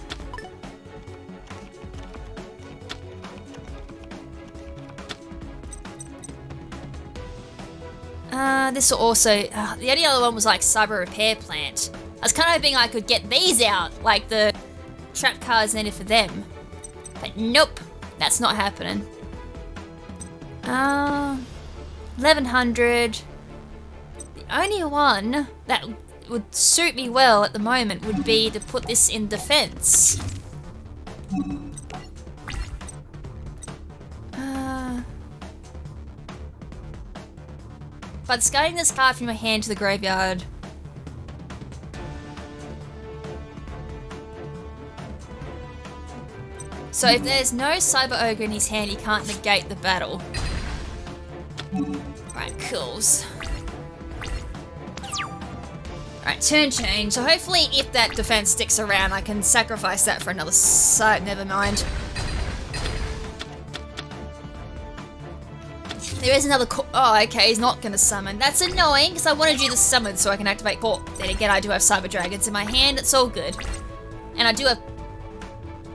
This will also... the only other one was like Cyber Repair Plant. I was kind of hoping I could get these out, like the trap cards needed for them. But nope, that's not happening. 1100. The only one that would suit me well at the moment would be to put this in defense. By discarding this card from your hand to the graveyard, so if there's no Cyber Ogre in his hand, he can't negate the battle. Right, cools. Alright, turn change. So hopefully if that defense sticks around, I can sacrifice that for another site. Never mind. There is another oh, okay, he's not going to summon. That's annoying, because I wanted you to summon so I can activate Corp. Then again, I do have Cyber Dragons in my hand. It's all good. And I do have...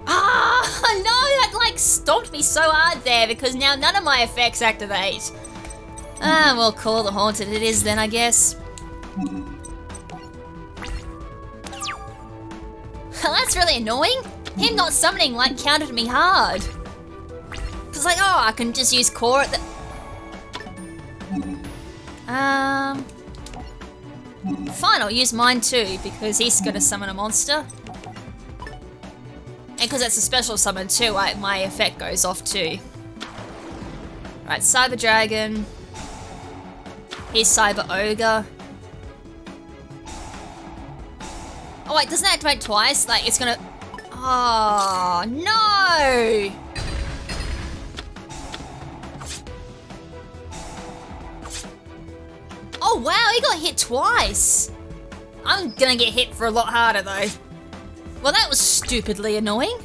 Ah, no, that like stomped me so hard there, because now none of my effects activate. Ah, well, call the Haunted it is then, I guess. That's really annoying. Him not summoning like counted me hard. Cause like, oh, I can just use Core at the... Fine, I'll use mine too, because he's gonna summon a monster. And because that's a special summon too, my effect goes off too. Right, Cyber Dragon. Here's Cyber Ogre. Oh wait, doesn't it activate twice? Like, it's gonna... Oh, no! Oh wow, he got hit twice! I'm gonna get hit for a lot harder though. Well, that was stupidly annoying.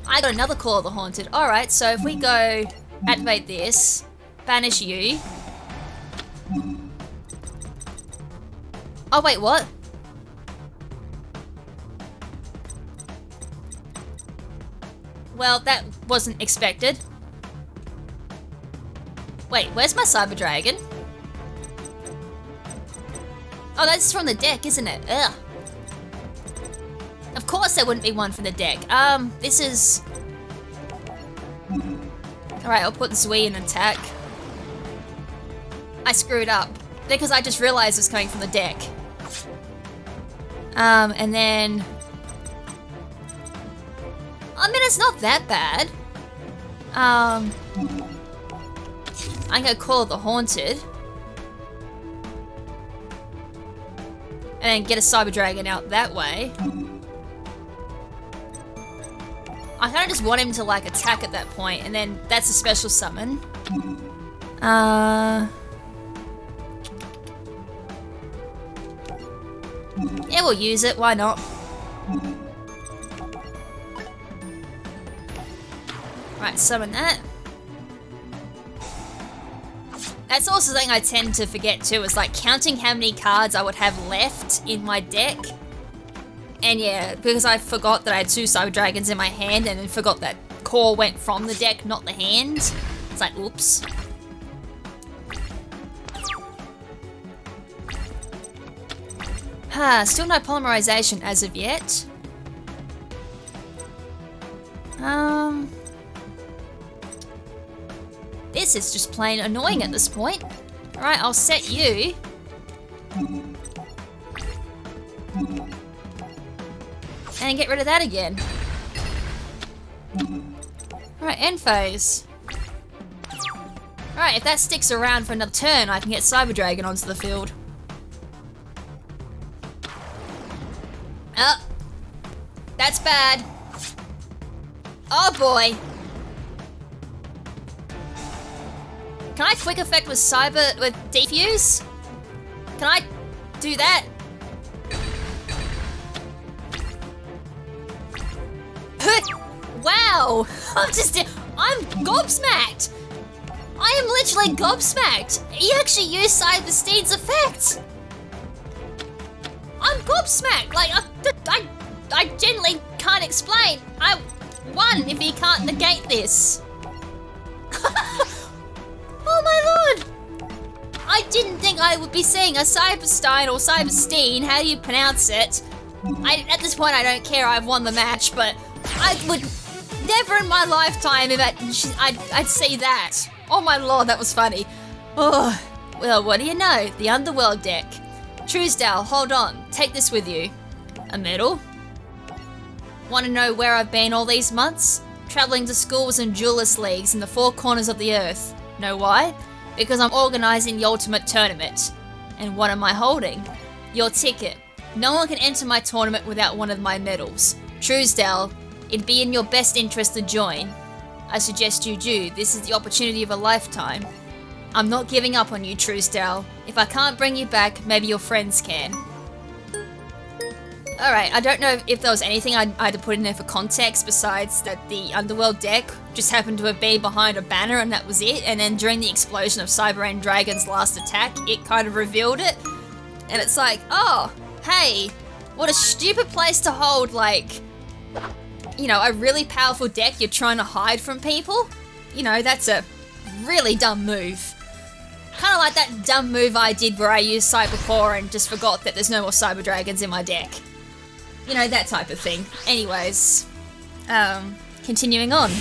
I got another Call of the Haunted. Alright, so if we go activate this, banish you. Oh wait, what? Well, that wasn't expected. Wait, where's my Cyber Dragon? Oh, that's from the deck, isn't it? Ugh. Of course there wouldn't be one from the deck. This is... Alright, I'll put Zui in attack. I screwed up. Because I just realized it's coming from the deck. And then... I mean, it's not that bad. I'm gonna call the Haunted. And then get a Cyber Dragon out that way. I kinda just want him to like attack at that point, and then that's a special summon. Yeah, we'll use it, why not? Right, summon that. That's also something I tend to forget too, is like counting how many cards I would have left in my deck. And yeah, because I forgot that I had 2 Cyber Dragons in my hand and then forgot that core went from the deck, not the hand. It's like, oops. Still no polymerization as of yet. This is just plain annoying at this point. Alright, I'll set you. And get rid of that again. Alright, end phase. Alright, if that sticks around for another turn, I can get Cyber Dragon onto the field. Oh. That's bad. Oh boy. Can I quick effect with Defuse? Can I do that? Wow! I'm gobsmacked! I am literally gobsmacked! He actually used Cyber Steed's effect! I'm gobsmacked! Like, I genuinely can't explain. I won if he can't negate this. Oh my lord! I didn't think I would be seeing a Cyberstein or Cybersteen, how do you pronounce it? At this point I don't care, I've won the match, but I would never in my lifetime I'd see that. Oh my lord, that was funny. Oh, well, what do you know? The Underworld deck. Truesdale, hold on, take this with you. A medal? Want to know where I've been all these months? Travelling to schools and duelist leagues in the 4 corners of the earth. Know why? Because I'm organising the ultimate tournament. And what am I holding? Your ticket. No one can enter my tournament without one of my medals. Truesdale, it'd be in your best interest to join. I suggest you do. This is the opportunity of a lifetime. I'm not giving up on you, Truesdale. If I can't bring you back, maybe your friends can. Alright, I don't know if there was anything I had to put in there for context besides that the Underworld deck just happened to have been behind a banner and that was it, and then during the explosion of Cyber End Dragon's last attack, it kind of revealed it. And it's like, oh, hey, what a stupid place to hold, like, you know, a really powerful deck you're trying to hide from people. You know, that's a really dumb move. Kind of like that dumb move I did where I used Cyber Core and just forgot that there's no more Cyber Dragons in my deck. You know, that type of thing. Anyways, continuing on.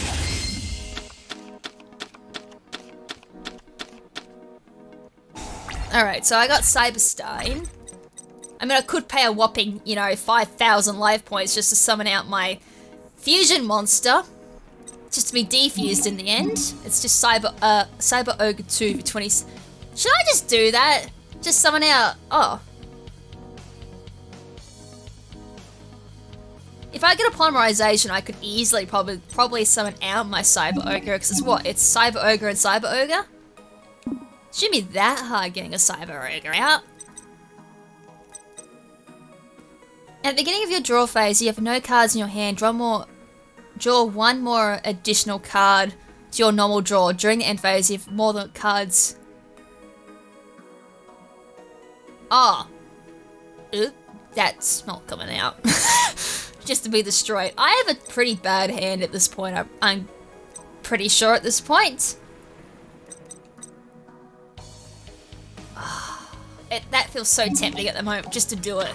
Alright, so I got Cyberstein. I mean, I could pay a whopping, 5,000 life points just to summon out my fusion monster. Just to be defused in the end. It's just Cyber Ogre 2 for 20... Should I just do that? Just summon out... Oh. If I get a polymerization, I could easily probably summon out my Cyber Ogre, because it's what? It's Cyber Ogre and Cyber Ogre? Shouldn't be that hard getting a Cyber Ogre out. At the beginning of your draw phase, you have no cards in your hand. Draw one more additional card to your normal draw. During the end phase, you have more than cards. Ah. Oop, that's not coming out. Just to be destroyed. I have a pretty bad hand at this point. I'm pretty sure at this point. That feels so tempting at the moment, just to do it.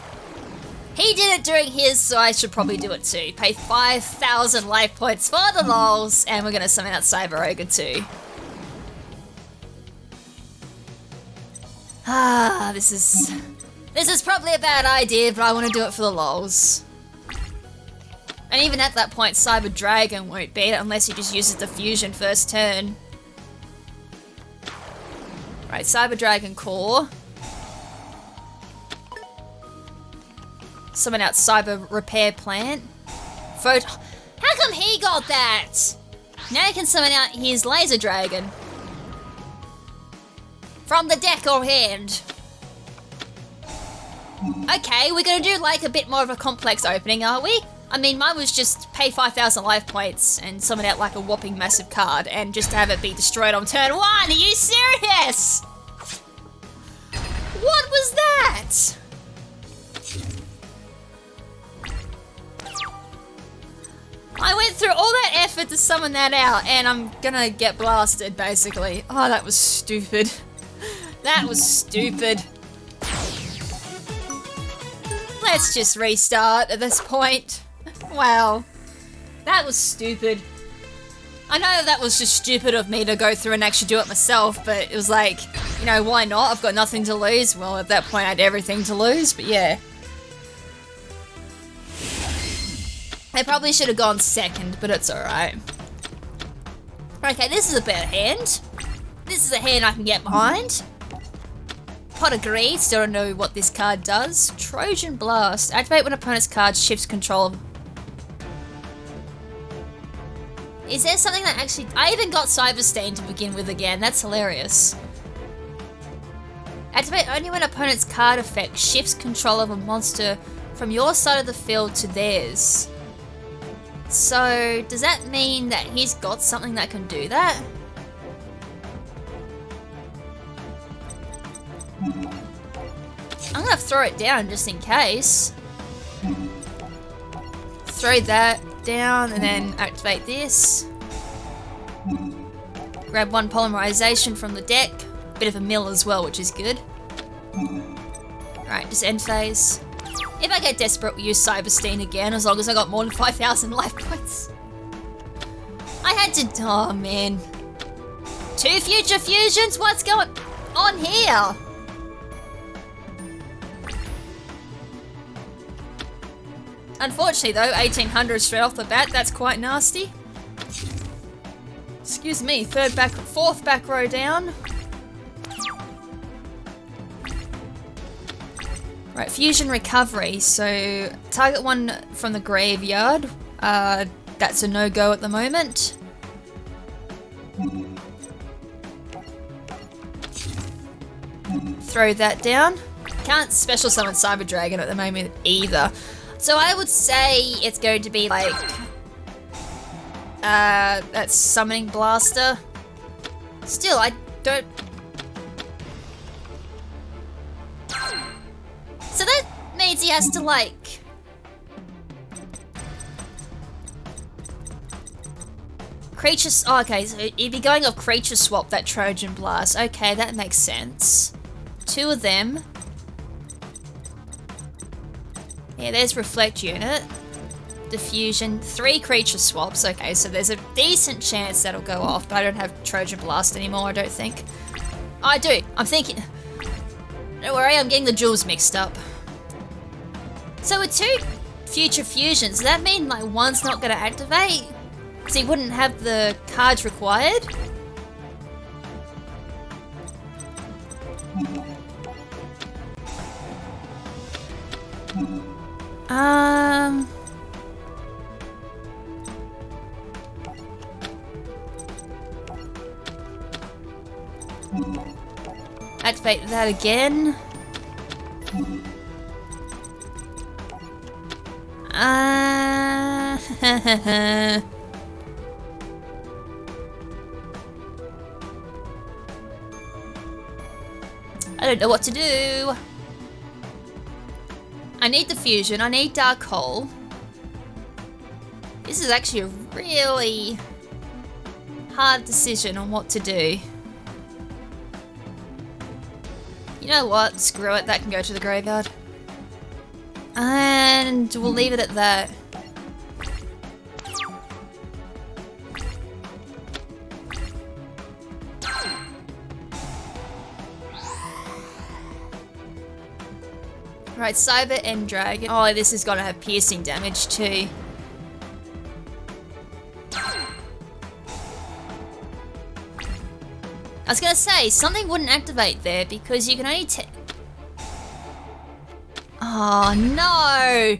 He did it during his, so I should probably do it too. Pay 5,000 life points for the lols, and we're gonna summon out Cyber Ogre too. This is probably a bad idea, but I want to do it for the lols. And even at that point, Cyber Dragon won't beat it unless he just uses the fusion first turn. Right, Cyber Dragon Core. Summon out Cyber Repair Plant. How come he got that? Now he can summon out his Laser Dragon. From the deck or hand. Okay, we're gonna do like a bit more of a complex opening, are we? I mean, mine was just pay 5,000 life points and summon out like a whopping massive card and just have it be destroyed on turn 1. Are you serious? What was that? I went through all that effort to summon that out and I'm gonna get blasted basically. Oh, that was stupid. That was stupid. Let's just restart at this point. Wow. That was stupid. I know that was just stupid of me to go through and actually do it myself, but it was like, why not? I've got nothing to lose. Well, at that point I had everything to lose, but yeah. I probably should have gone second, but it's alright. Okay, this is a better hand. This is a hand I can get behind. Pot of Greed, still don't know what this card does. Trojan Blast. Activate when opponent's card shifts control. Is there something that actually... I even got Cyber Stain to begin with again. That's hilarious. Activate only when opponent's card effect shifts control of a monster from your side of the field to theirs. So, does that mean that he's got something that can do that? I'm gonna throw it down just in case. Throw that down and then activate this. Grab one polymerization from the deck. Bit of a mill as well, which is good. Right, just end phase. If I get desperate, we'll use Cyberstein again, as long as I got more than 5,000 life points. I had to... Oh, man. 2 future fusions? What's going on here? Unfortunately, though, 1,800 straight off the bat, that's quite nasty. Excuse me, fourth back row down. Right, fusion recovery. So target one from the graveyard. That's a no-go at the moment. Throw that down. Can't special summon Cyber Dragon at the moment either. So I would say it's going to be like that's Summoning Blaster. Still, I don't... So that means he has to like... Creature... Oh, okay, so he'd be going off Creature Swap, that Trojan Blast. Okay, that makes sense. 2 of them. Yeah, there's Reflect Unit. Diffusion. 3 Creature Swaps. Okay, so there's a decent chance that'll go off, but I don't have Trojan Blast anymore, I don't think. Oh, I do. I'm thinking... Don't worry, I'm getting the jewels mixed up. So with 2 future fusions, does that mean like one's not going to activate? Because he wouldn't have the cards required? Activate that again. I don't know what to do. I need the fusion, I need dark hole. This is actually a really hard decision on what to do. You know what? Screw it, that can go to the graveyard. And we'll leave it at that. Right, Cyber End Dragon. Oh, this is gonna have piercing damage too. I was gonna say, something wouldn't activate there because you can only Oh no!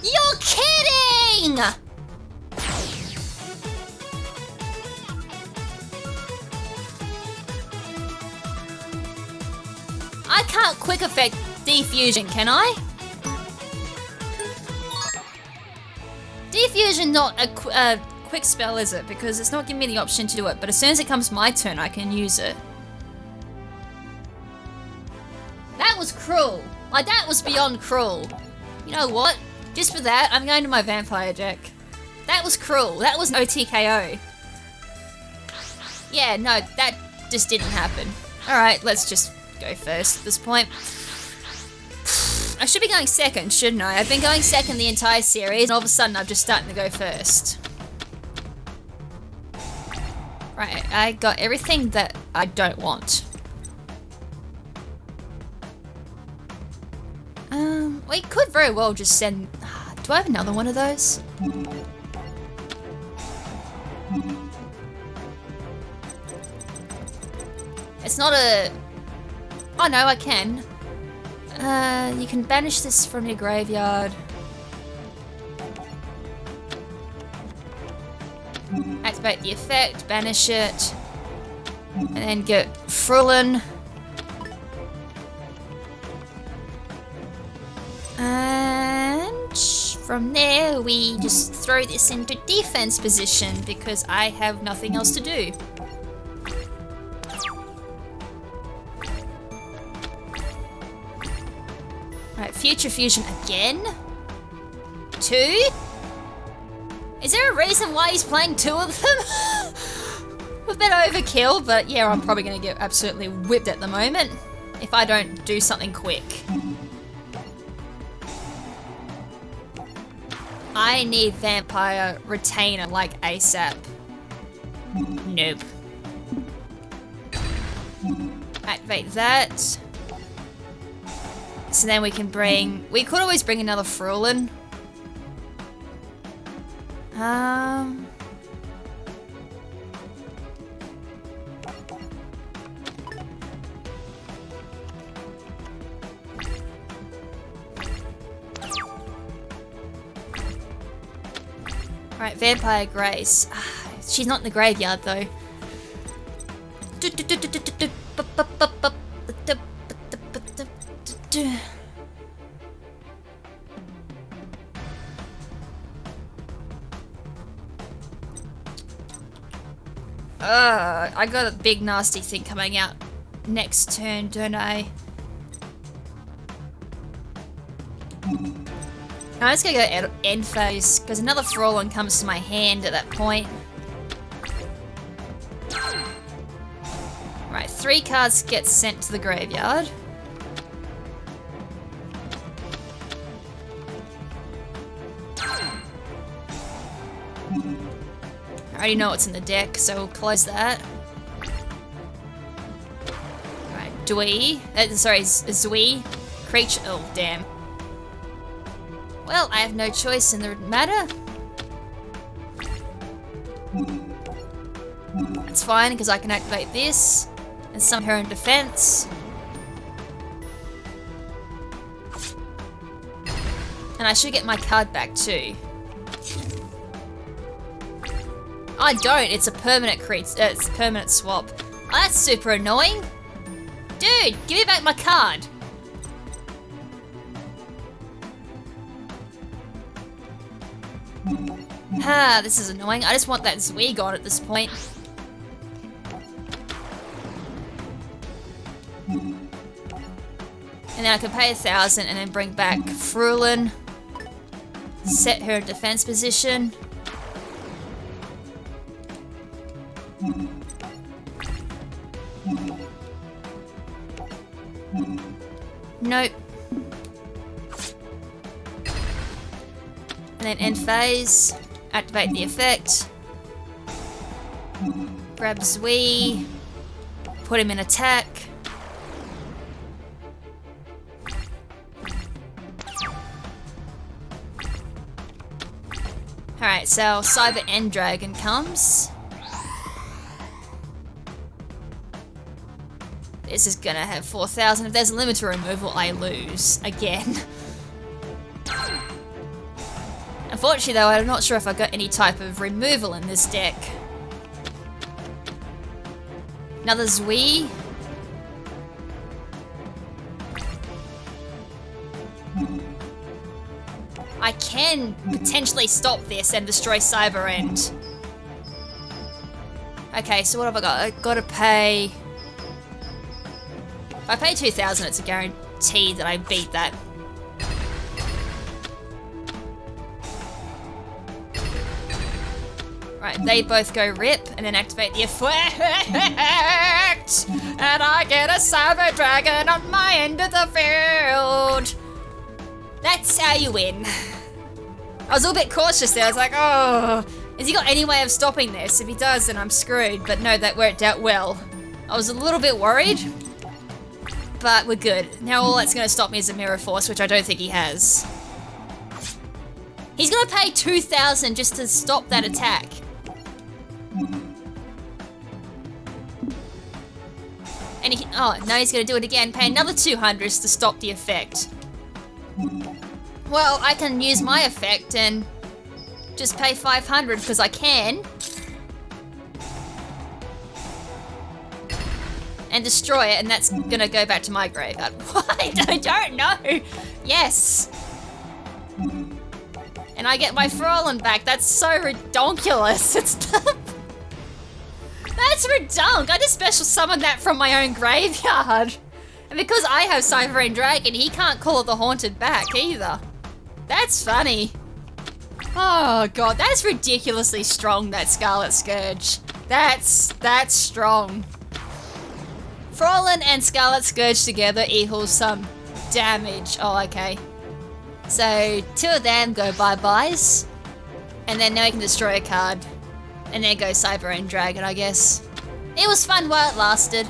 You're kidding! I can't quick effect defusion, can I? Defusion not a quick spell, is it? Because it's not giving me the option to do it, but as soon as it comes my turn, I can use it. That was cruel. Like, that was beyond cruel. You know what? Just for that, I'm going to my vampire deck. That was cruel. That was no TKO. Yeah, no, that just didn't happen. Alright, let's just go first at this point. I should be going second, shouldn't I? I've been going second the entire series, and all of a sudden I'm just starting to go first. Right, I got everything that I don't want. We could very well just send... Do I have another one of those? It's not a... Oh no, I can. You can banish this from your graveyard. Activate the effect, banish it, and then get Frulin. And from there, we just throw this into defense position because I have nothing else to do. Right, Future Fusion again? 2? Is there a reason why he's playing 2 of them? A bit overkill, but yeah, I'm probably going to get absolutely whipped at the moment if I don't do something quick. I need Vampire Retainer like ASAP. Nope. Activate that. So then we can bring... We could always bring another Frulin. Right, Vampire Grace. She's not in the graveyard though. I got a big nasty thing coming out next turn, don't I? I'm just gonna go end phase, because another Frolin comes to my hand at that point. Right, 3 cards get sent to the graveyard. I already know what's in the deck, so we'll close that. Right, Zui creature. Oh, damn. Well, I have no choice in the matter. That's fine, because I can activate this and summon her in defense. And I should get my card back too. I don't, it's a permanent it's a permanent swap. Oh, that's super annoying. Dude, give me back my card. Ah, this is annoying. I just want that Zui gone at this point. And then I can pay 1,000 and then bring back Frulin. Set her in defense position. Nope. And then end phase. Activate the effect. Grab Zui. Put him in attack. Alright, so Cyber End Dragon comes. This is gonna have 4,000. If there's a limit to removal, I lose. Again. Unfortunately though, I'm not sure if I got any type of removal in this deck. Another Zui. I can potentially stop this and destroy Cyber End. Okay, so what have I got? I've got to pay... If I pay 2,000, it's a guarantee that I beat that. Right, they both go rip and then activate the effect. And I get a Cyber Dragon on my end of the field. That's how you win. I was a little bit cautious there. I was like, oh, has he got any way of stopping this? If he does, then I'm screwed. But no, that worked out well. I was a little bit worried, but we're good. Now all that's going to stop me is a Mirror Force, which I don't think he has. He's going to pay 2,000 just to stop that attack. And he, oh, now he's going to do it again. Pay another 200 to stop the effect. Well, I can use my effect and just pay 500 because I can. And destroy it, and that's gonna go back to my graveyard. Why? I don't know. Yes. And I get my Frolin back. That's so redonkulous. It's that's redonk. I just special summoned that from my own graveyard. And because I have Cyber End Dragon, he can't call the Haunted back either. That's funny. Oh god, that's ridiculously strong, that Scarlet Scourge. That's strong. Frolin and Scarlet Scourge together equals some damage. Oh, okay. So, two of them go bye-byes. And then now we can destroy a card. And then go Cyber End Dragon, I guess. It was fun while it lasted.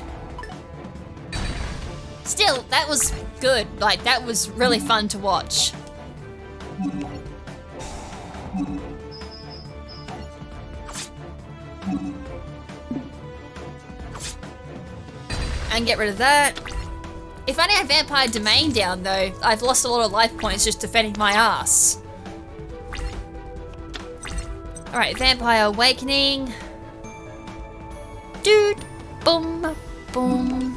Still, that was good. Like, that was really fun to watch. And get rid of that. If I only have Vampire Domain down though, I've lost a lot of life points just defending my ass. Alright, Vampire Awakening. Dude, boom, boom.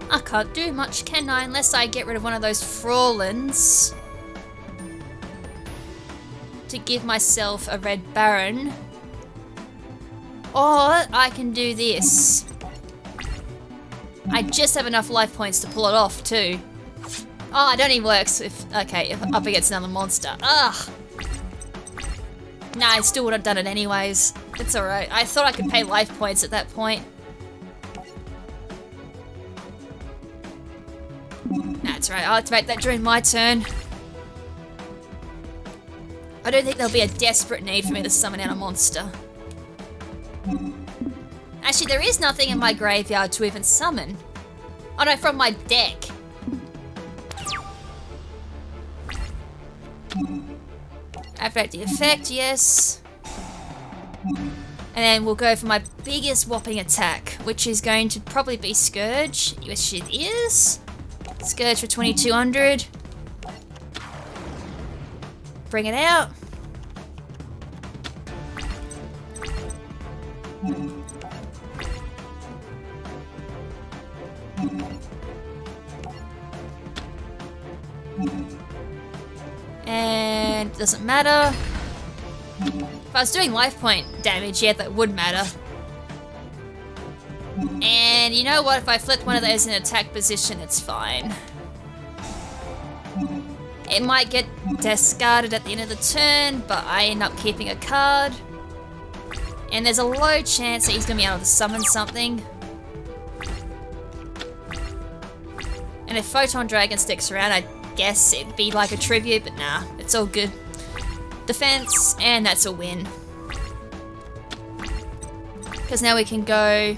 I can't do much, can I? Unless I get rid of one of those Frolins. To give myself a Red Baron. Or I can do this. I just have enough life points to pull it off too. Oh, it only works if up against another monster. Ugh. Nah, I still would have done it anyways. It's alright. I thought I could pay life points at that point. That's right, I'll activate that during my turn. I don't think there'll be a desperate need for me to summon out a monster. Actually, there is nothing in my graveyard to even summon. Oh no, from my deck. Activate the effect, yes. And then we'll go for my biggest whopping attack, which is going to probably be Scourge, which it is. Scourge for 2200. Bring it out. And it doesn't matter. If I was doing life point damage, yeah, that would matter. And you know what? If I flipped one of those in attack position, it's fine. It might get discarded at the end of the turn, but I end up keeping a card. And there's a low chance that he's going to be able to summon something. And if Photon Dragon sticks around, I guess it'd be like a tribute, but nah, it's all good. Defense, and that's a win. Because now we can go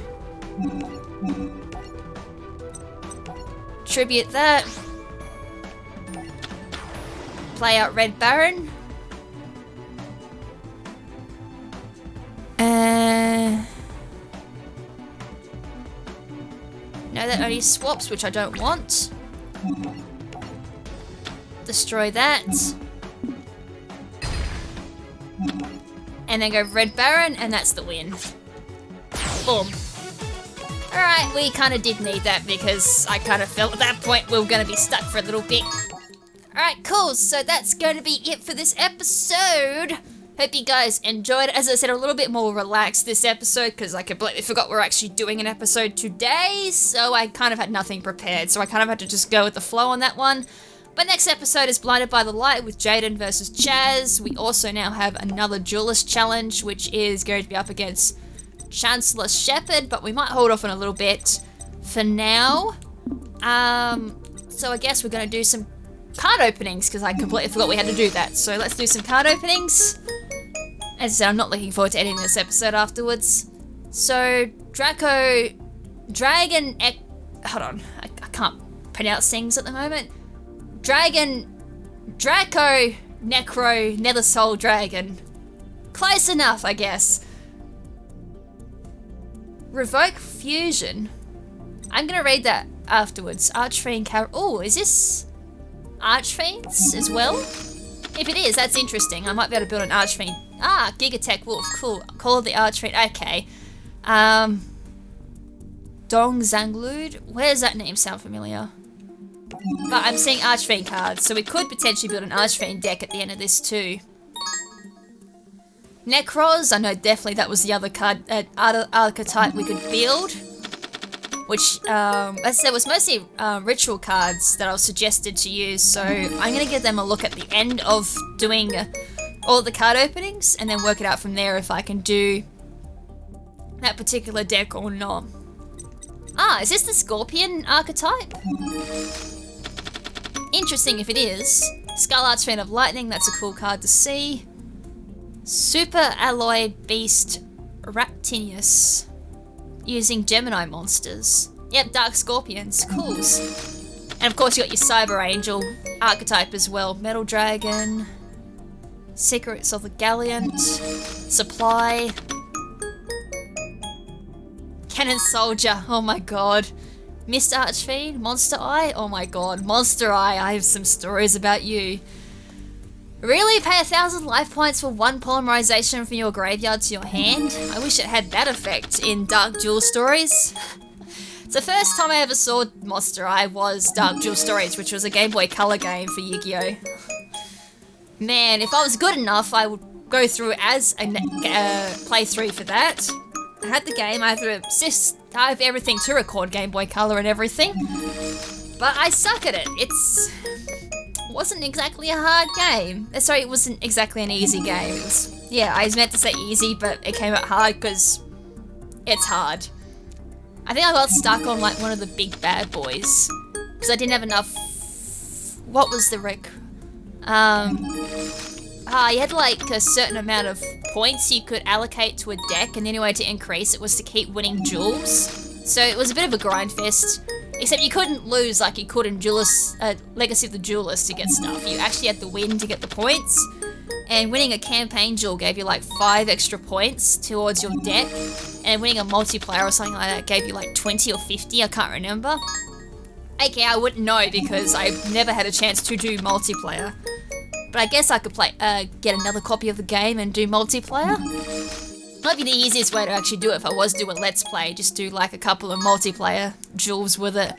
tribute that. Play out Red Baron. No, that only swaps, which I don't want. Destroy that. And then go Red Baron, and that's the win. Boom. Alright, we kind of did need that because I kind of felt at that point we were going to be stuck for a little bit. Alright, cool. So that's going to be it for this episode. Hope you guys enjoyed it. As I said, a little bit more relaxed this episode because I completely forgot we're actually doing an episode today. So I kind of had nothing prepared. So I kind of had to just go with the flow on that one. But next episode is Blinded by the Light with Jaden versus Chaz. We also now have another Duelist challenge, which is going to be up against Chancellor Shepherd, but we might hold off on a little bit for now. So I guess we're going to do some card openings, because I completely forgot we had to do that. So let's do some card openings. As I said, I'm not looking forward to editing this episode afterwards. So, hold on, I can't pronounce things at the moment. Draco, Necro, Nether Soul Dragon. Close enough, I guess. Revoke Fusion. I'm gonna read that afterwards. Archfiend oh, is this Archfiends as well? If it is, that's interesting. I might be able to build an Archfiend. Ah, Gigatech Wolf, cool. Call the Archfiend, okay. Dong Zanglud, where's that name sound familiar? But I'm seeing Archfiend cards, so we could potentially build an Archfiend deck at the end of this too. Necros, I know definitely that was the other card, archetype we could build. Which, as I said, was mostly ritual cards that I was suggested to use, so I'm going to give them a look at the end of doing all the card openings, and then work it out from there if I can do that particular deck or not. Ah, is this the Scorpion archetype? Interesting if it is. Skull Archfiend of Lightning, that's a cool card to see. Super Alloy Beast Raptinius. Using Gemini monsters. Yep, Dark Scorpions, cools. And of course you got your Cyber Angel archetype as well. Metal Dragon. Secrets of the Gallant. Supply. Cannon Soldier, oh my god. Mist Archfiend, Monster Eye, oh my god. Monster Eye, I have some stories about you. Really? Pay 1,000 life points for 1 polymerization from your graveyard to your hand? I wish it had that effect in Dark Duel Stories. The first time I ever saw Monster Eye was Dark Duel Stories, which was a Game Boy Color game for Yu-Gi-Oh! Man, if I was good enough, I would go through as a playthrough for that. I had the game, I have everything to record Game Boy Color and everything. But I suck at it. It wasn't exactly a hard game. Sorry, it wasn't exactly an easy game. It was, yeah, I was meant to say easy, but it came out hard because it's hard. I think I got stuck on like one of the big bad boys because I didn't have enough. What was the rec? you had like a certain amount of points you could allocate to a deck, and the only way to increase it was to keep winning duels. So it was a bit of a grind fest, except you couldn't lose like you could in Duelist, Legacy of the Duelist to get stuff. You actually had to win to get the points, and winning a campaign duel gave you like 5 extra points towards your deck, and winning a multiplayer or something like that gave you like 20 or 50, I can't remember. Okay, I wouldn't know because I've never had a chance to do multiplayer. But I guess I could get another copy of the game and do multiplayer. Might be the easiest way to actually do it if I was to do a let's play, just do like a couple of multiplayer duels with it.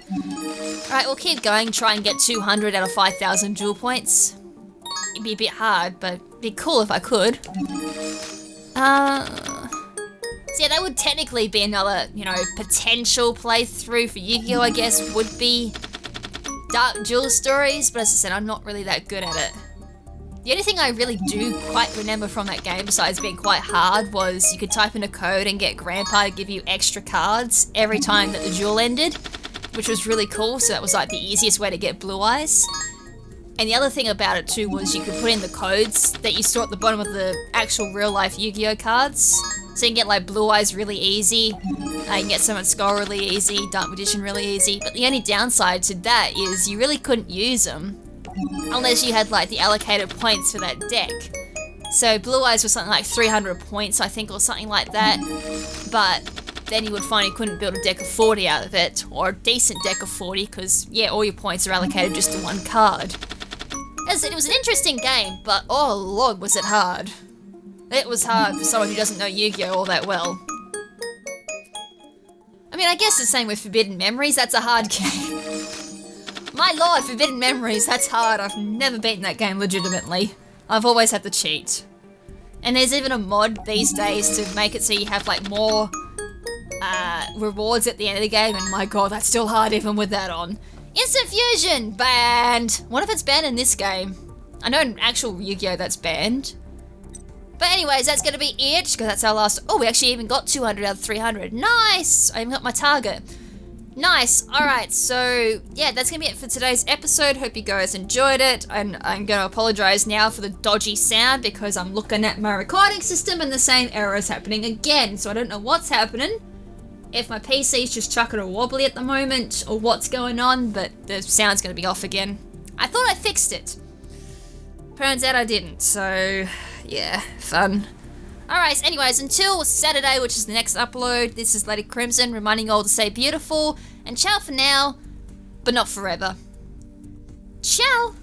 Alright, we'll keep going, try and get 200 out of 5,000 duel points. It'd be a bit hard, but it'd be cool if I could. So yeah, that would technically be another, potential playthrough for Yu-Gi-Oh! I guess, would be Dark Duel Stories, but as I said, I'm not really that good at it. The only thing I really do quite remember from that game, besides being quite hard, was you could type in a code and get Grandpa to give you extra cards every time that the duel ended, which was really cool, so that was like the easiest way to get blue eyes. And the other thing about it too was you could put in the codes that you saw at the bottom of the actual real-life Yu-Gi-Oh! Cards. So you can get like Blue Eyes really easy, you can get Summon Skull really easy, Dark Magician really easy, but the only downside to that is you really couldn't use them unless you had like the allocated points for that deck. So Blue Eyes was something like 300 points, I think, or something like that, but then you would find you couldn't build a deck of 40 out of it, or a decent deck of 40, because yeah, all your points are allocated just to one card. As I said, it was an interesting game, but oh lord was it hard. It was hard for someone who doesn't know Yu-Gi-Oh! All that well. I mean, I guess the same with Forbidden Memories, that's a hard game. My lord, Forbidden Memories, that's hard. I've never beaten that game legitimately. I've always had to cheat. And there's even a mod these days to make it so you have like more rewards at the end of the game, and my god, that's still hard even with that on. Instant Fusion! Banned! What if it's banned in this game? I know in actual Yu-Gi-Oh! That's banned. But anyways, that's going to be it, because that's our last... Oh, we actually even got 200 out of 300. Nice! I even got my target. Nice. Alright, so yeah, that's going to be it for today's episode. Hope you guys enjoyed it. And I'm going to apologise now for the dodgy sound, because I'm looking at my recording system and the same error is happening again. So I don't know what's happening. If my PC's just chucking or wobbly at the moment, or what's going on, but the sound's going to be off again. I thought I fixed it. Turns out I didn't, so... yeah, fun. Alright, anyways, until Saturday, which is the next upload, this is Lady KrimZen reminding you all to stay beautiful, and ciao for now, but not forever. Ciao!